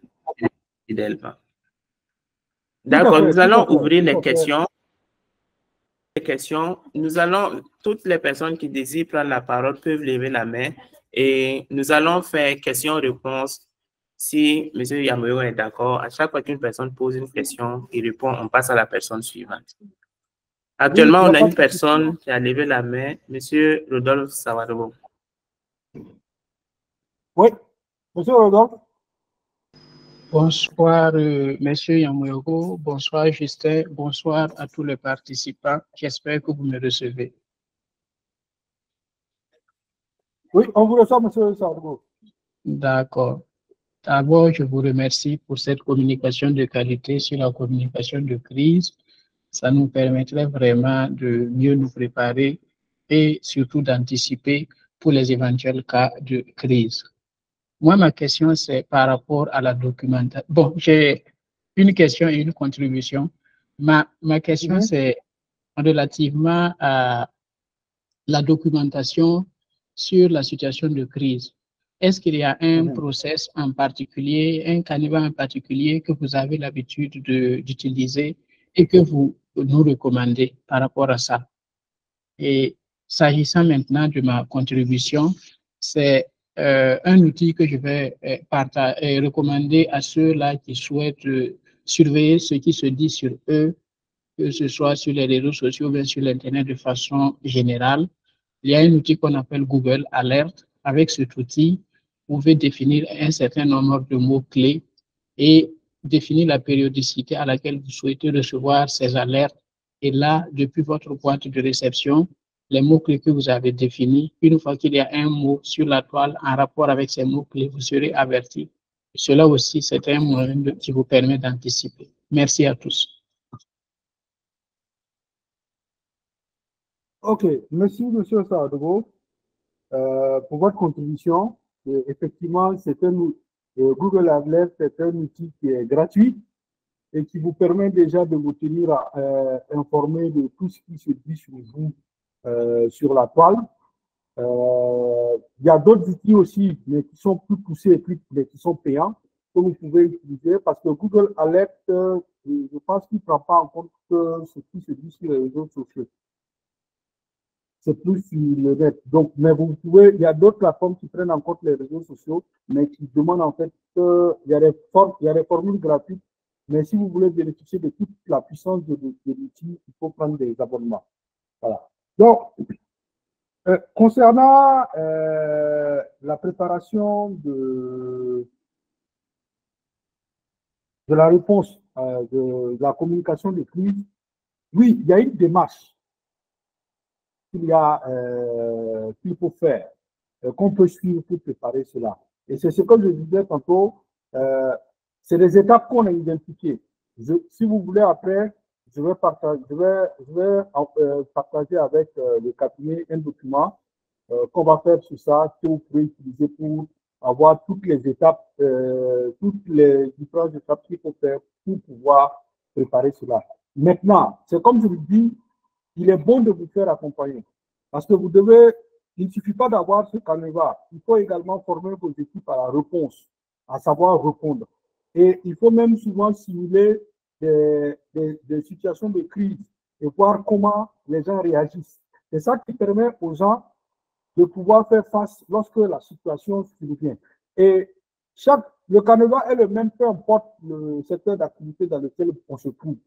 fidèlement. D'accord, nous allons ouvrir les questions. Toutes les personnes qui désirent prendre la parole peuvent lever la main et nous allons faire questions-réponses. Si M. Yamuro est d'accord, à chaque fois qu'une personne pose une question, il répond, on passe à la personne suivante. Actuellement, on a une personne qui a levé la main, M. Rodolphe Sawadobo. Oui, M. Rodolphe. Bonsoir, Monsieur Yamuro. Bonsoir, Justin. Bonsoir à tous les participants. J'espère que vous me recevez. Oui, on vous reçoit, M. Sawadobo. D'accord. D'abord, je vous remercie pour cette communication de qualité sur la communication de crise. Ça nous permettrait vraiment de mieux nous préparer et surtout d'anticiper pour les éventuels cas de crise. Moi, ma question, c'est par rapport à la documentation. Bon, j'ai une question et une contribution. Ma question, c'est relativement à la documentation sur la situation de crise. Est-ce qu'il y a un process en particulier, un canevas en particulier que vous avez l'habitude d'utiliser et que vous nous recommandez par rapport à ça? Et s'agissant maintenant de ma contribution, c'est un outil que je vais recommander à ceux-là qui souhaitent surveiller ce qui se dit sur eux, que ce soit sur les réseaux sociaux ou sur l'Internet de façon générale. Il y a un outil qu'on appelle Google Alert. Avec cet outil, vous pouvez définir un certain nombre de mots-clés et définir la périodicité à laquelle vous souhaitez recevoir ces alertes. Et là, depuis votre boîte de réception, les mots-clés que vous avez définis, une fois qu'il y a un mot sur la toile en rapport avec ces mots-clés, vous serez averti. Cela aussi, c'est un moyen qui vous permet d'anticiper. Merci à tous. OK. Merci, M. Saadego, pour votre contribution. Et effectivement, Google Alert, c'est un outil qui est gratuit et qui vous permet déjà de vous tenir informé de tout ce qui se dit sur vous sur la toile. Il y a d'autres outils aussi, mais qui sont plus poussés et mais qui sont payants, que vous pouvez utiliser parce que Google Alert, je pense qu'il ne prend pas en compte ce qui se dit sur les réseaux sociaux. C'est plus sur le net. Donc, mais vous pouvez, il y a d'autres plateformes qui prennent en compte les réseaux sociaux, mais qui demandent en fait il y a des formules gratuites. Mais si vous voulez bénéficier de toute la puissance de l'outil, il faut prendre des abonnements. Voilà. Donc, concernant la préparation de la réponse de la communication de crise, oui, il y a une démarche qu'il faut faire, qu'on peut suivre pour préparer cela. Et c'est ce que je disais tantôt, c'est les étapes qu'on a identifiées. Si vous voulez, après, je vais partager avec le cabinet un document qu'on va faire sur ça, que vous pouvez utiliser pour avoir toutes les étapes, toutes les différentes étapes qu'il faut faire pour pouvoir préparer cela. Maintenant, c'est comme je vous dis, il est bon de vous faire accompagner. Parce que il ne suffit pas d'avoir ce canevas. Il faut également former vos équipes à la réponse, à savoir répondre. Et il faut même souvent simuler des situations de crise et voir comment les gens réagissent. C'est ça qui permet aux gens de pouvoir faire face lorsque la situation survient. Et le canevas est le même, peu importe le secteur d'activité dans lequel on se trouve.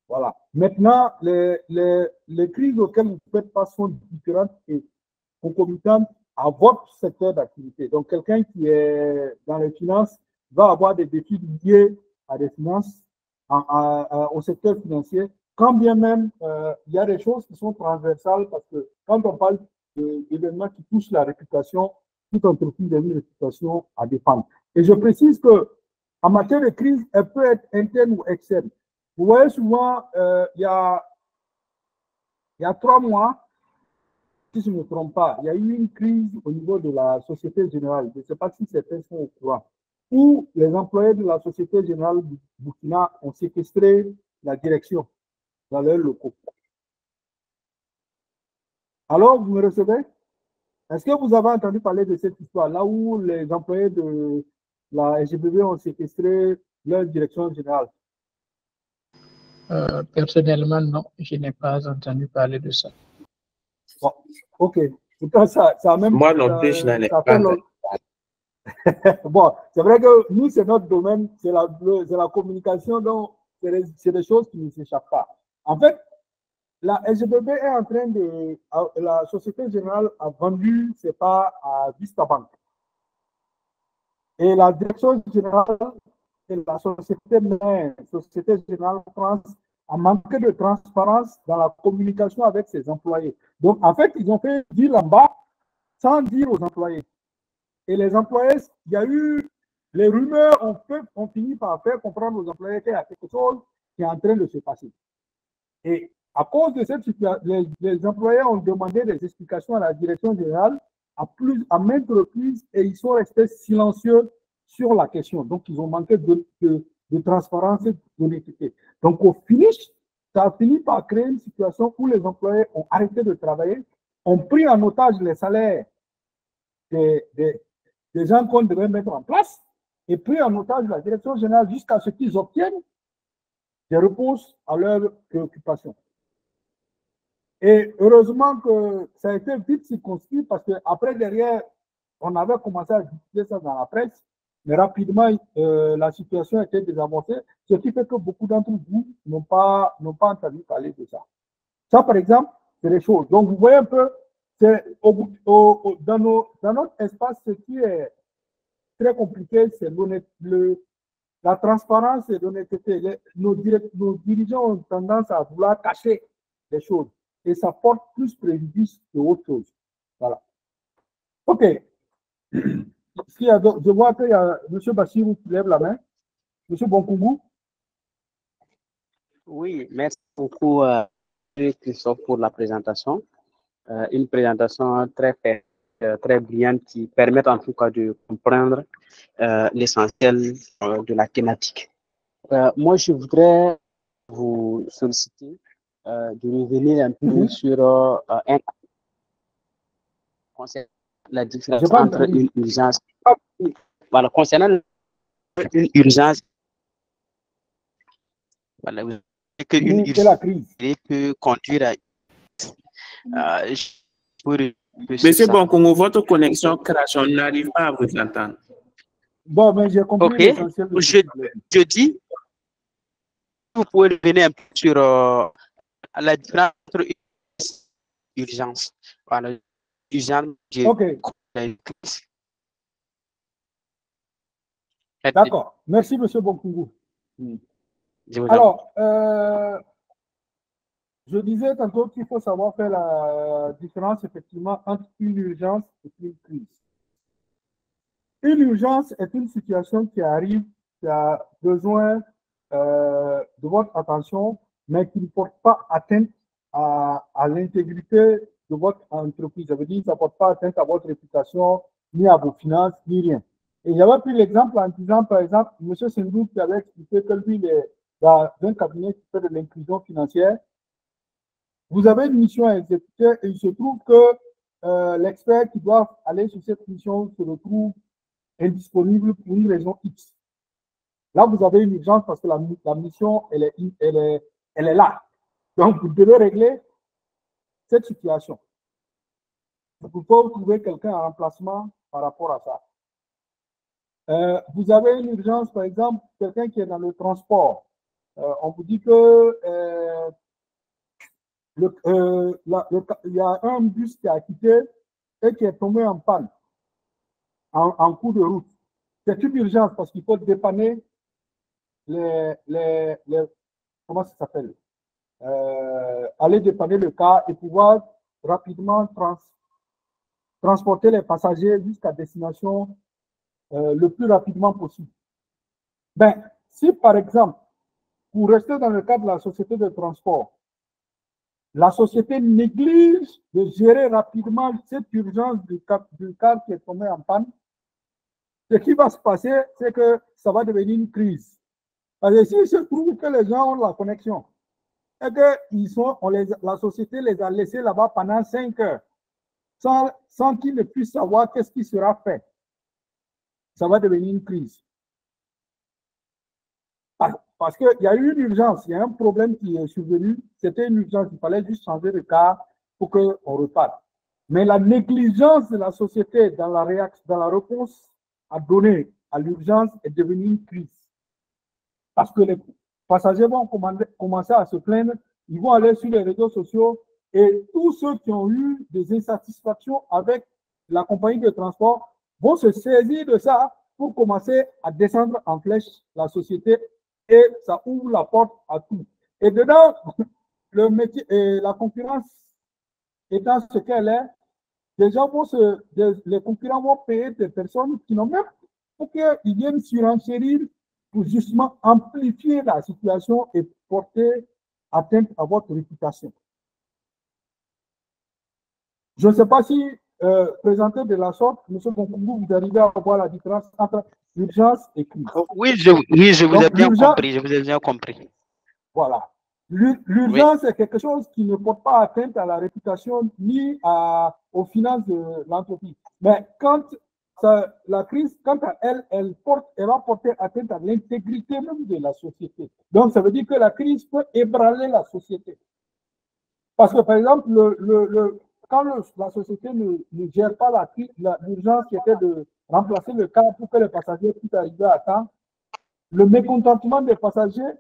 Voilà. Maintenant, les crises auxquelles vous faites face sont différentes et concomitantes à votre secteur d'activité. Donc, quelqu'un qui est dans les finances va avoir des défis liés à des finances, au secteur financier, quand bien même il y a des choses qui sont transversales parce que quand on parle d'événements qui touchent la réputation, toute entreprise a une réputation à défendre. Et je précise que en matière de crise, elle peut être interne ou externe. Vous voyez souvent, il y a 3 mois, si je ne me trompe pas, il y a eu une crise au niveau de la Société Générale. Je ne sais pas si certains sont au courant. Où les employés de la Société Générale du Burkina ont séquestré la direction dans leurs locaux. Alors, vous me recevez? Est-ce que vous avez entendu parler de cette histoire, là où les employés de la SGBB ont séquestré leur direction générale? Personnellement, non, je n'ai pas entendu parler de ça. Bon, ok. Pourtant, ça même. Moi non plus, je n'en ai pas. Bon, c'est vrai que nous, c'est notre domaine, c'est la communication, donc c'est des choses qui ne s'échappent pas. En fait, la SGBB est en train la Société Générale a vendu ses parts à Vista Bank. Et la direction générale et la Société Générale France a manqué de transparence dans la communication avec ses employés. Donc, en fait, ils ont fait dire en bas sans dire aux employés. Et les employés, il y a eu, les rumeurs ont fini par faire comprendre aux employés qu'il y a quelque chose qui est en train de se passer. Et à cause de cette situation, les employés ont demandé des explications à la direction générale à maintes reprises et ils sont restés silencieux sur la question. Donc, ils ont manqué de transparence et d'honnêteté. Donc, au finish, ça a fini par créer une situation où les employés ont arrêté de travailler, ont pris en otage les salaires des gens qu'on devait mettre en place et pris en otage la direction générale jusqu'à ce qu'ils obtiennent des réponses à leurs préoccupations. Et heureusement que ça a été vite circonscrit parce qu'après, derrière, on avait commencé à discuter ça dans la presse, mais rapidement, la situation était désamorcée, ce qui fait que beaucoup d'entre vous n'ont pas entendu parler de ça. Ça, par exemple, c'est des choses. Donc, vous voyez un peu, dans notre espace, ce qui est très compliqué, c'est la transparence et l'honnêteté. Nos dirigeants ont tendance à vouloir cacher les choses et ça porte plus préjudice que autre chose. Voilà. OK. Je vois qu'il y a M. Bassirou qui lève la main. M. Bonkougou. Oui, merci beaucoup, Christophe, pour la présentation. Une présentation très brillante qui permet en tout cas de comprendre l'essentiel de la thématique. Moi, je voudrais vous solliciter de revenir un peu sur concernant la différence entre une urgence. Voilà, concernant une urgence. Voilà, qu'une urgence peut conduire à. Monsieur Bonkongo, votre connexion crache, on n'arrive pas à vous entendre. Bon, mais j'ai compris l'essentiel. Je dis, vous pouvez revenir un peu sur la différence entre urgence. Voilà, urgence. OK. D'accord. Merci, M. Bonkougou. Alors, je disais tantôt qu'il faut savoir faire la différence effectivement entre une urgence et une crise. Une urgence est une situation qui arrive, qui a besoin de votre attention, mais qui ne porte pas atteinte à l'intégrité de votre entreprise. Ça veut dire que ça ne porte pas atteinte à votre réputation, ni à vos finances, ni rien. Et j'avais pris l'exemple en disant, par exemple, M. Sendou qui avait expliqué que lui, il est dans un cabinet qui fait de l'inclusion financière. Vous avez une mission à exécuter et il se trouve que l'expert qui doit aller sur cette mission se retrouve indisponible pour une raison X. Là, vous avez une urgence parce que la mission, elle est là. Donc, vous devez régler cette situation. Vous pouvez trouver quelqu'un en remplacement par rapport à ça. Vous avez une urgence, par exemple, quelqu'un qui est dans le transport. On vous dit que il y a un bus qui a quitté et qui est tombé en panne en cours de route. C'est une urgence parce qu'il faut dépanner comment ça s'appelle? Aller dépanner le cas et pouvoir rapidement transporter les passagers jusqu'à destination le plus rapidement possible. Ben, si par exemple, pour rester dans le cadre de la société de transport, la société néglige de gérer rapidement cette urgence du car qui est tombé en panne, ce qui va se passer, c'est que ça va devenir une crise. Parce que s'il se trouve que les gens ont la connexion et que la société les a laissés là-bas pendant 5 heures sans qu'ils ne puissent savoir qu'est-ce qui sera fait, ça va devenir une crise. Parce qu'il y a eu une urgence, il y a un problème qui est survenu, c'était une urgence, il fallait juste changer de car pour qu'on reparte. Mais la négligence de la société dans la réponse à donner à l'urgence est devenue une crise. Parce que les passagers vont commencer à se plaindre, ils vont aller sur les réseaux sociaux et tous ceux qui ont eu des insatisfactions avec la compagnie de transport vont se saisir de ça pour commencer à descendre en flèche la société et ça ouvre la porte à tout. Et dedans, le métier et la concurrence étant ce qu'elle est, les concurrents vont payer des personnes qui n'ont même pour qu'ils viennent surenchérir pour justement amplifier la situation et porter atteinte à votre réputation. Je ne sais pas si présenté de la sorte, M. Bonkougou, vous arrivez à voir la différence entre urgence et crise. Oui, je vous ai bien compris. Je vous ai bien compris. Voilà. L'urgence est quelque chose qui ne porte pas atteinte à la réputation ni aux finances de l'entreprise. Mais quand la crise, quant à elle, elle va porter atteinte à l'intégrité même de la société. Donc, ça veut dire que la crise peut ébranler la société. Parce que, par exemple, quand la société ne gère pas l'urgence qui était de remplacer le car pour que les passagers puissent arriver à temps, le mécontentement des passagers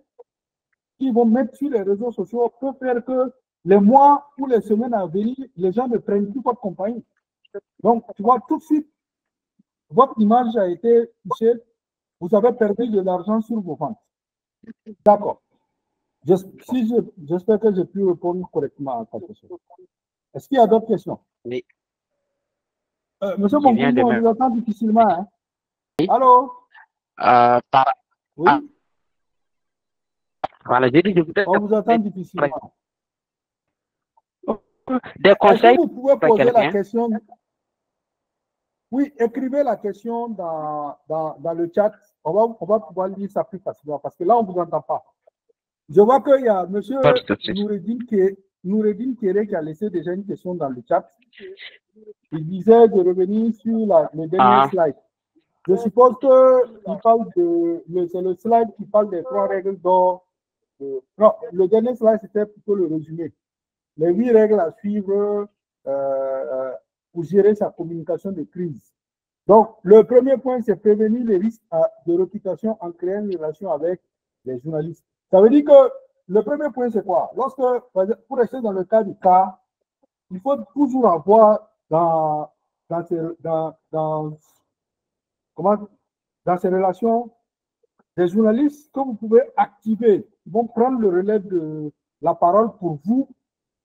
qui vont mettre sur les réseaux sociaux peut faire que les mois ou les semaines à venir, les gens ne prennent plus votre compagnie. Donc, tu vois, tout de suite, votre image a été touchée vous avez perdu de l'argent sur vos ventes. D'accord. J'espère que j'ai pu répondre correctement à ta question. Est-ce qu'il y a d'autres questions? Oui. Monsieur Bongoumou, on vous entend difficilement. Hein? Oui. Allô? Oui? Voilà, j'ai dit, on vous entend difficilement. Des conseils. Est-ce que vous pouvez poser la question? Oui, écrivez la question dans le chat. On va pouvoir lire ça plus facilement parce que là, on ne vous entend pas. Je vois qu'il y a M. Noureddin Kéré qui a laissé déjà une question dans le chat. Il disait de revenir sur le dernier slide. Je suppose qu'il parle c'est le slide qui parle des 3 règles d'or. Non, le dernier slide, c'était plutôt le résumé. Les 8 règles à suivre pour gérer sa communication de crise. Donc, le premier point, c'est prévenir les risques de réputation en créant une relation avec les journalistes. Ça veut dire que le premier point, c'est quoi? Pour rester dans le cas du cas, il faut toujours avoir dans ces relations des journalistes que vous pouvez activer. Ils vont prendre le relais de la parole pour vous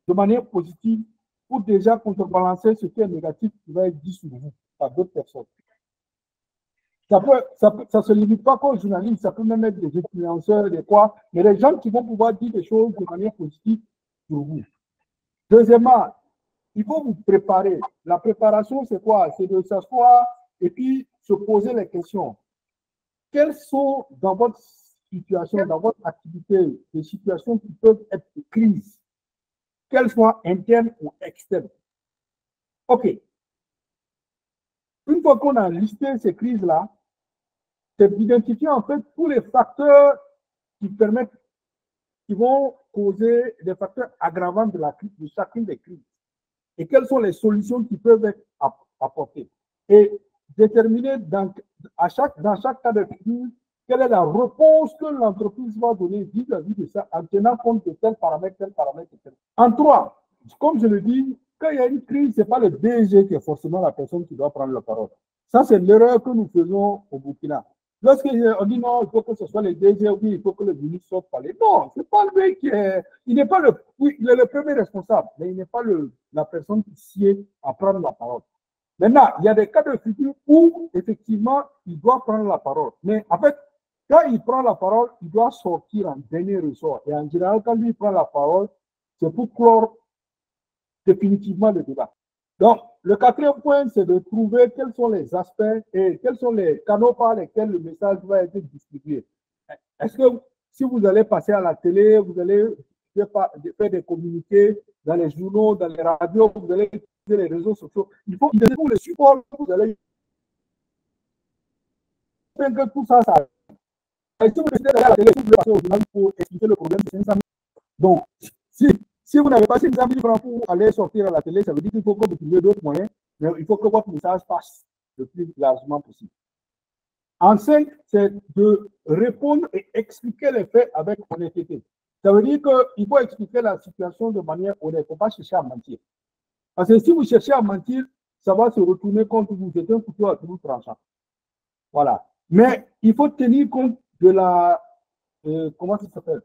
de manière positive pour déjà contrebalancer ce qui est négatif qui va être dit sur vous par d'autres personnes. Ça ne se limite pas qu'aux journalistes, ça peut même être des influenceurs, des quoi, mais des gens qui vont pouvoir dire des choses de manière positive sur vous. Deuxièmement, il faut vous préparer. La préparation, c'est quoi? C'est de s'asseoir et puis se poser les questions. Quelles sont dans votre situation, dans votre activité, des situations qui peuvent être de crise, qu'elles soient internes ou externes? OK. Une fois qu'on a listé ces crises-là, c'est d'identifier en fait tous les facteurs qui vont causer des facteurs aggravants de chacune des crises. Et quelles sont les solutions qui peuvent être apportées. Et déterminer dans chaque cas de crise, quelle est la réponse que l'entreprise va donner vis-à-vis de ça, en tenant compte de tel paramètre, tel. En 3, comme je le dis, quand il y a une crise, ce n'est pas le DG qui est forcément la personne qui doit prendre la parole. Ça, c'est l'erreur que nous faisons au Burkina. Lorsqu'on dit non, il faut que ce soit le DG, oui, il faut que le ministre sorte parler. Non, ce n'est pas lui qui est. Il n'est pas oui, il est le premier responsable, mais il n'est pas la personne qui sied à prendre la parole. Maintenant, il y a des cas de figure où, effectivement, il doit prendre la parole. Mais en fait, quand il prend la parole, il doit sortir en dernier ressort. Et en général, quand lui prend la parole, c'est pour clore définitivement le débat. Donc, le 4e point, c'est de trouver quels sont les aspects et quels sont les canaux par lesquels le message va être distribué. Est-ce que si vous allez passer à la télé, vous allez faire des communiqués dans les journaux, dans les radios, vous allez utiliser les réseaux sociaux. Il faut utiliser tous les supports que vous allez utiliser. Que tout ça, et si vous décidez d'aller à la télé, vous voulez passer au journal pour expliquer le problème de 500 000. Donc, si vous n'avez pas 500 000 francs pour aller sortir à la télé, ça veut dire qu'il faut que vous trouviez d'autres moyens, mais il faut que votre message passe le plus largement possible. En 5, c'est de répondre et expliquer les faits avec honnêteté. Ça veut dire qu'il faut expliquer la situation de manière honnête. Il ne faut pas chercher à mentir. Parce que si vous cherchez à mentir, ça va se retourner contre vous. C'est un couteau à double tranchant. Voilà. Mais il faut tenir compte de la... comment ça s'appelle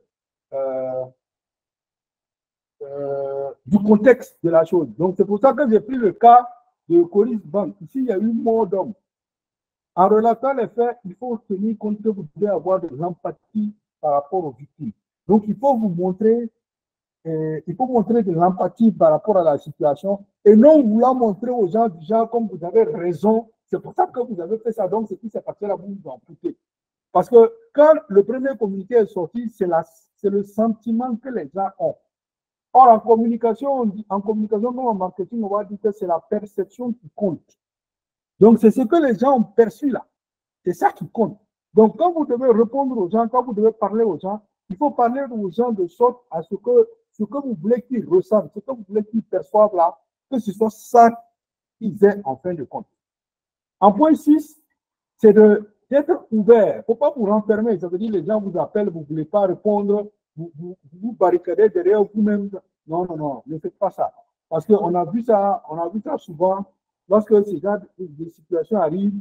du contexte de la chose. Donc, c'est pour ça que j'ai pris le cas de Coris Bank. Ici, il y a eu mort d'homme. En relatant les faits, il faut tenir compte que vous devez avoir de l'empathie par rapport aux victimes. Donc, il faut vous montrer, de l'empathie par rapport à la situation et non vouloir montrer aux gens du genre comme vous avez raison. C'est pour ça que vous avez fait ça. Donc, ce qui s'est passé là, vous vous en foutez. Parce que quand le premier communiqué est sorti, c'est le sentiment que les gens ont. Or, en communication, non en marketing, on va dire que c'est la perception qui compte. Donc, c'est ce que les gens ont perçu là. C'est ça qui compte. Donc, quand vous devez répondre aux gens, quand vous devez parler aux gens, il faut parler aux gens de sorte à ce que vous voulez qu'ils ressentent, ce que vous voulez qu'ils perçoivent là, que ce soit ça qu'ils aient en fin de compte. En point 6, c'est d'être ouvert. Il ne faut pas vous renfermer. Ça veut dire que les gens vous appellent, vous ne voulez pas répondre, vous barricadez derrière vous-même. Non, ne faites pas ça. Parce qu'on a vu ça souvent. Lorsque ces gens, des situations arrivent,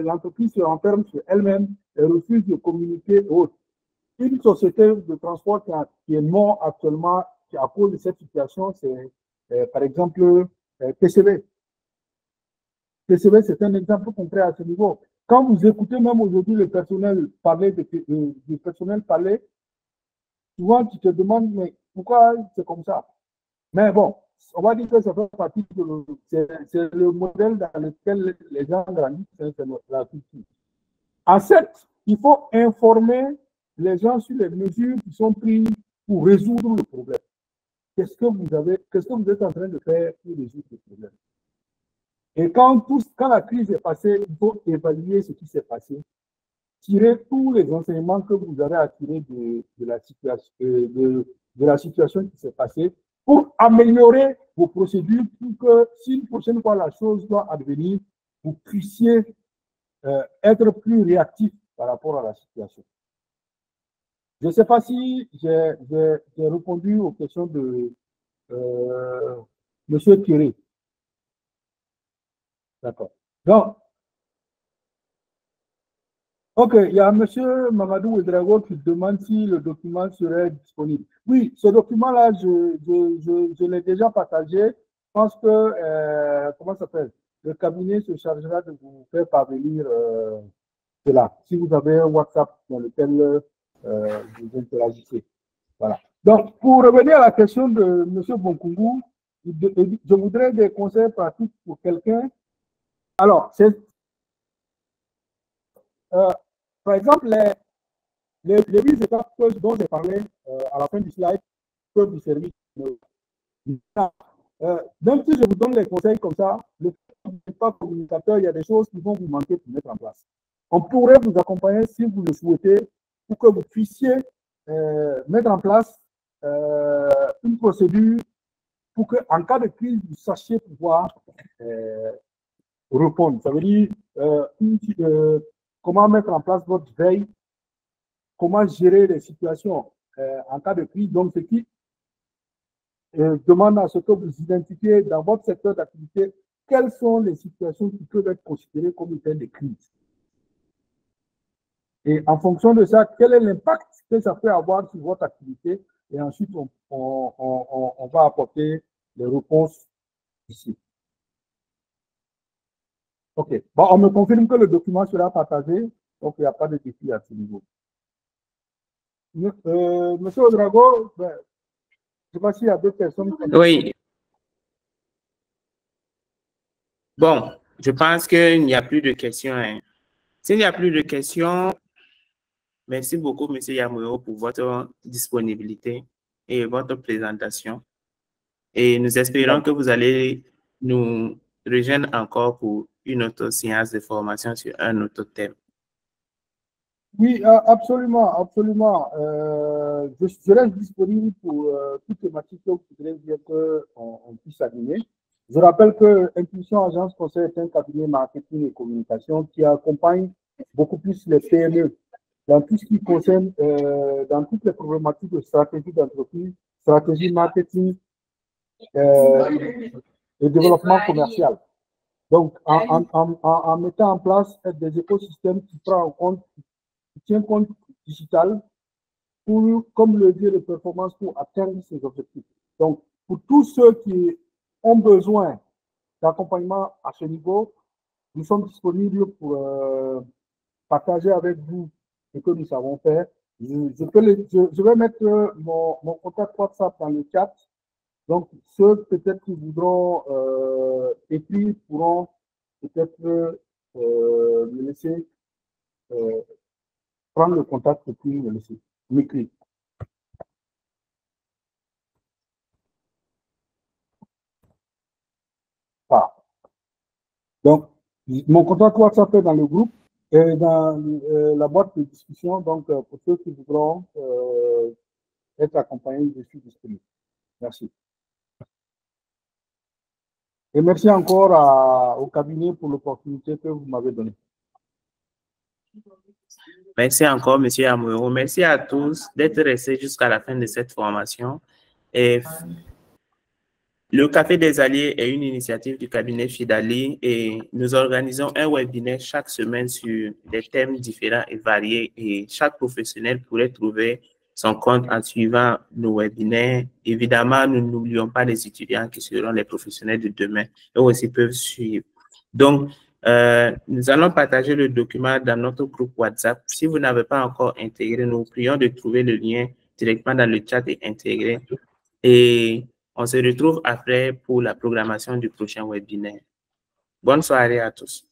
l'entreprise se renferme sur elle-même et refuse de communiquer et autres. Une société de transport qui est morte actuellement à cause de cette situation, c'est par exemple PCB. PCB, c'est un exemple concret à ce niveau. Quand vous écoutez même aujourd'hui le personnel parler, du personnel parler, souvent tu te demandes, mais pourquoi c'est comme ça? Mais bon, on va dire que ça fait partie c'est le modèle dans lequel les gens grandissent, c'est la culture. En fait, il faut informer les gens sur les mesures qui sont prises pour résoudre le problème. Qu'est-ce que vous êtes en train de faire pour résoudre le problème? Et quand la crise est passée, il faut évaluer ce qui s'est passé, tirer tous les enseignements que vous avez à tirer de la situation qui s'est passée pour améliorer vos procédures pour que si une prochaine fois la chose doit advenir, vous puissiez être plus réactif par rapport à la situation. Je ne sais pas si j'ai répondu aux questions de M. Thierry. D'accord. Donc, ok, il y a M. Mamadou Ouedraogo qui demande si le document serait disponible. Oui, ce document-là, je l'ai déjà partagé. Je pense que, comment ça s'appelle? Le cabinet se chargera de vous faire parvenir cela. Si vous avez un WhatsApp dans lequel vous interagissez. Voilà. Donc, pour revenir à la question de M. Bonkungu, je voudrais des conseils pratiques pour quelqu'un. Alors, par exemple, les 8 étapes dont j'ai parlé à la fin du slide peuvent vous servir. Même si je vous donne les conseils comme ça, le pas communicateur, il y a des choses qui vont vous manquer pour mettre en place. On pourrait vous accompagner si vous le souhaitez pour que vous puissiez mettre en place une procédure pour qu'en cas de crise, vous sachiez pouvoir répondre. Ça veut dire comment mettre en place votre veille, comment gérer les situations en cas de crise. Donc, ce qui demande à ce que vous identifiez dans votre secteur d'activité quelles sont les situations qui peuvent être considérées comme étant des crises. Et en fonction de ça, quel est l'impact que ça peut avoir sur votre activité? Et ensuite, on va apporter les réponses ici. OK. Bon, on me confirme que le document sera partagé, donc il n'y a pas de défi à ce niveau. Monsieur Ouedraogo, ben, je ne sais pas s'il y a d'autres personnes. Oui. Bon, je pense qu'il n'y a plus de questions. Hein. S'il n'y a plus de questions, merci beaucoup, M. Yamoyo, pour votre disponibilité et votre présentation. Et nous espérons que vous allez nous rejoindre encore pour une autre séance de formation sur un autre thème. Oui, absolument, absolument. Je reste disponible pour toute thématique que vous voudrez dire qu'on puisse animer. Je rappelle que Intuition Agence Conseil est un cabinet marketing et communication qui accompagne beaucoup plus les PME dans tout ce qui concerne, dans toutes les problématiques de stratégie d'entreprise, stratégie marketing et développement commercial. Donc, en mettant en place des écosystèmes qui prennent en compte, qui tiennent compte digital comme levier de performance pour atteindre ces objectifs. Donc, pour tous ceux qui ont besoin d'accompagnement à ce niveau, nous sommes disponibles pour partager avec vous ce que nous savons faire. Je vais mettre mon contact WhatsApp dans le chat. Donc, ceux peut-être qui voudront écrire pourront peut-être me laisser prendre le contact et puis me laisser m'écrire. Voilà. Donc, mon contact WhatsApp est dans le groupe et dans la boîte de discussion. Donc, pour ceux qui voudront être accompagnés, je suis disponible. Merci. Et merci encore au cabinet pour l'opportunité que vous m'avez donnée. Merci encore, M. Yamoyo. Merci à tous d'être restés jusqu'à la fin de cette formation. Et Le Café des Alliés est une initiative du cabinet Fidali et nous organisons un webinaire chaque semaine sur des thèmes différents et variés et chaque professionnel pourrait trouver son compte en suivant nos webinaires. Évidemment, nous n'oublions pas les étudiants qui seront les professionnels de demain. Eux aussi peuvent suivre. Donc, nous allons partager le document dans notre groupe WhatsApp. Si vous n'avez pas encore intégré, nous vous prions de trouver le lien directement dans le chat et intégrer. Et on se retrouve après pour la programmation du prochain webinaire. Bonne soirée à tous.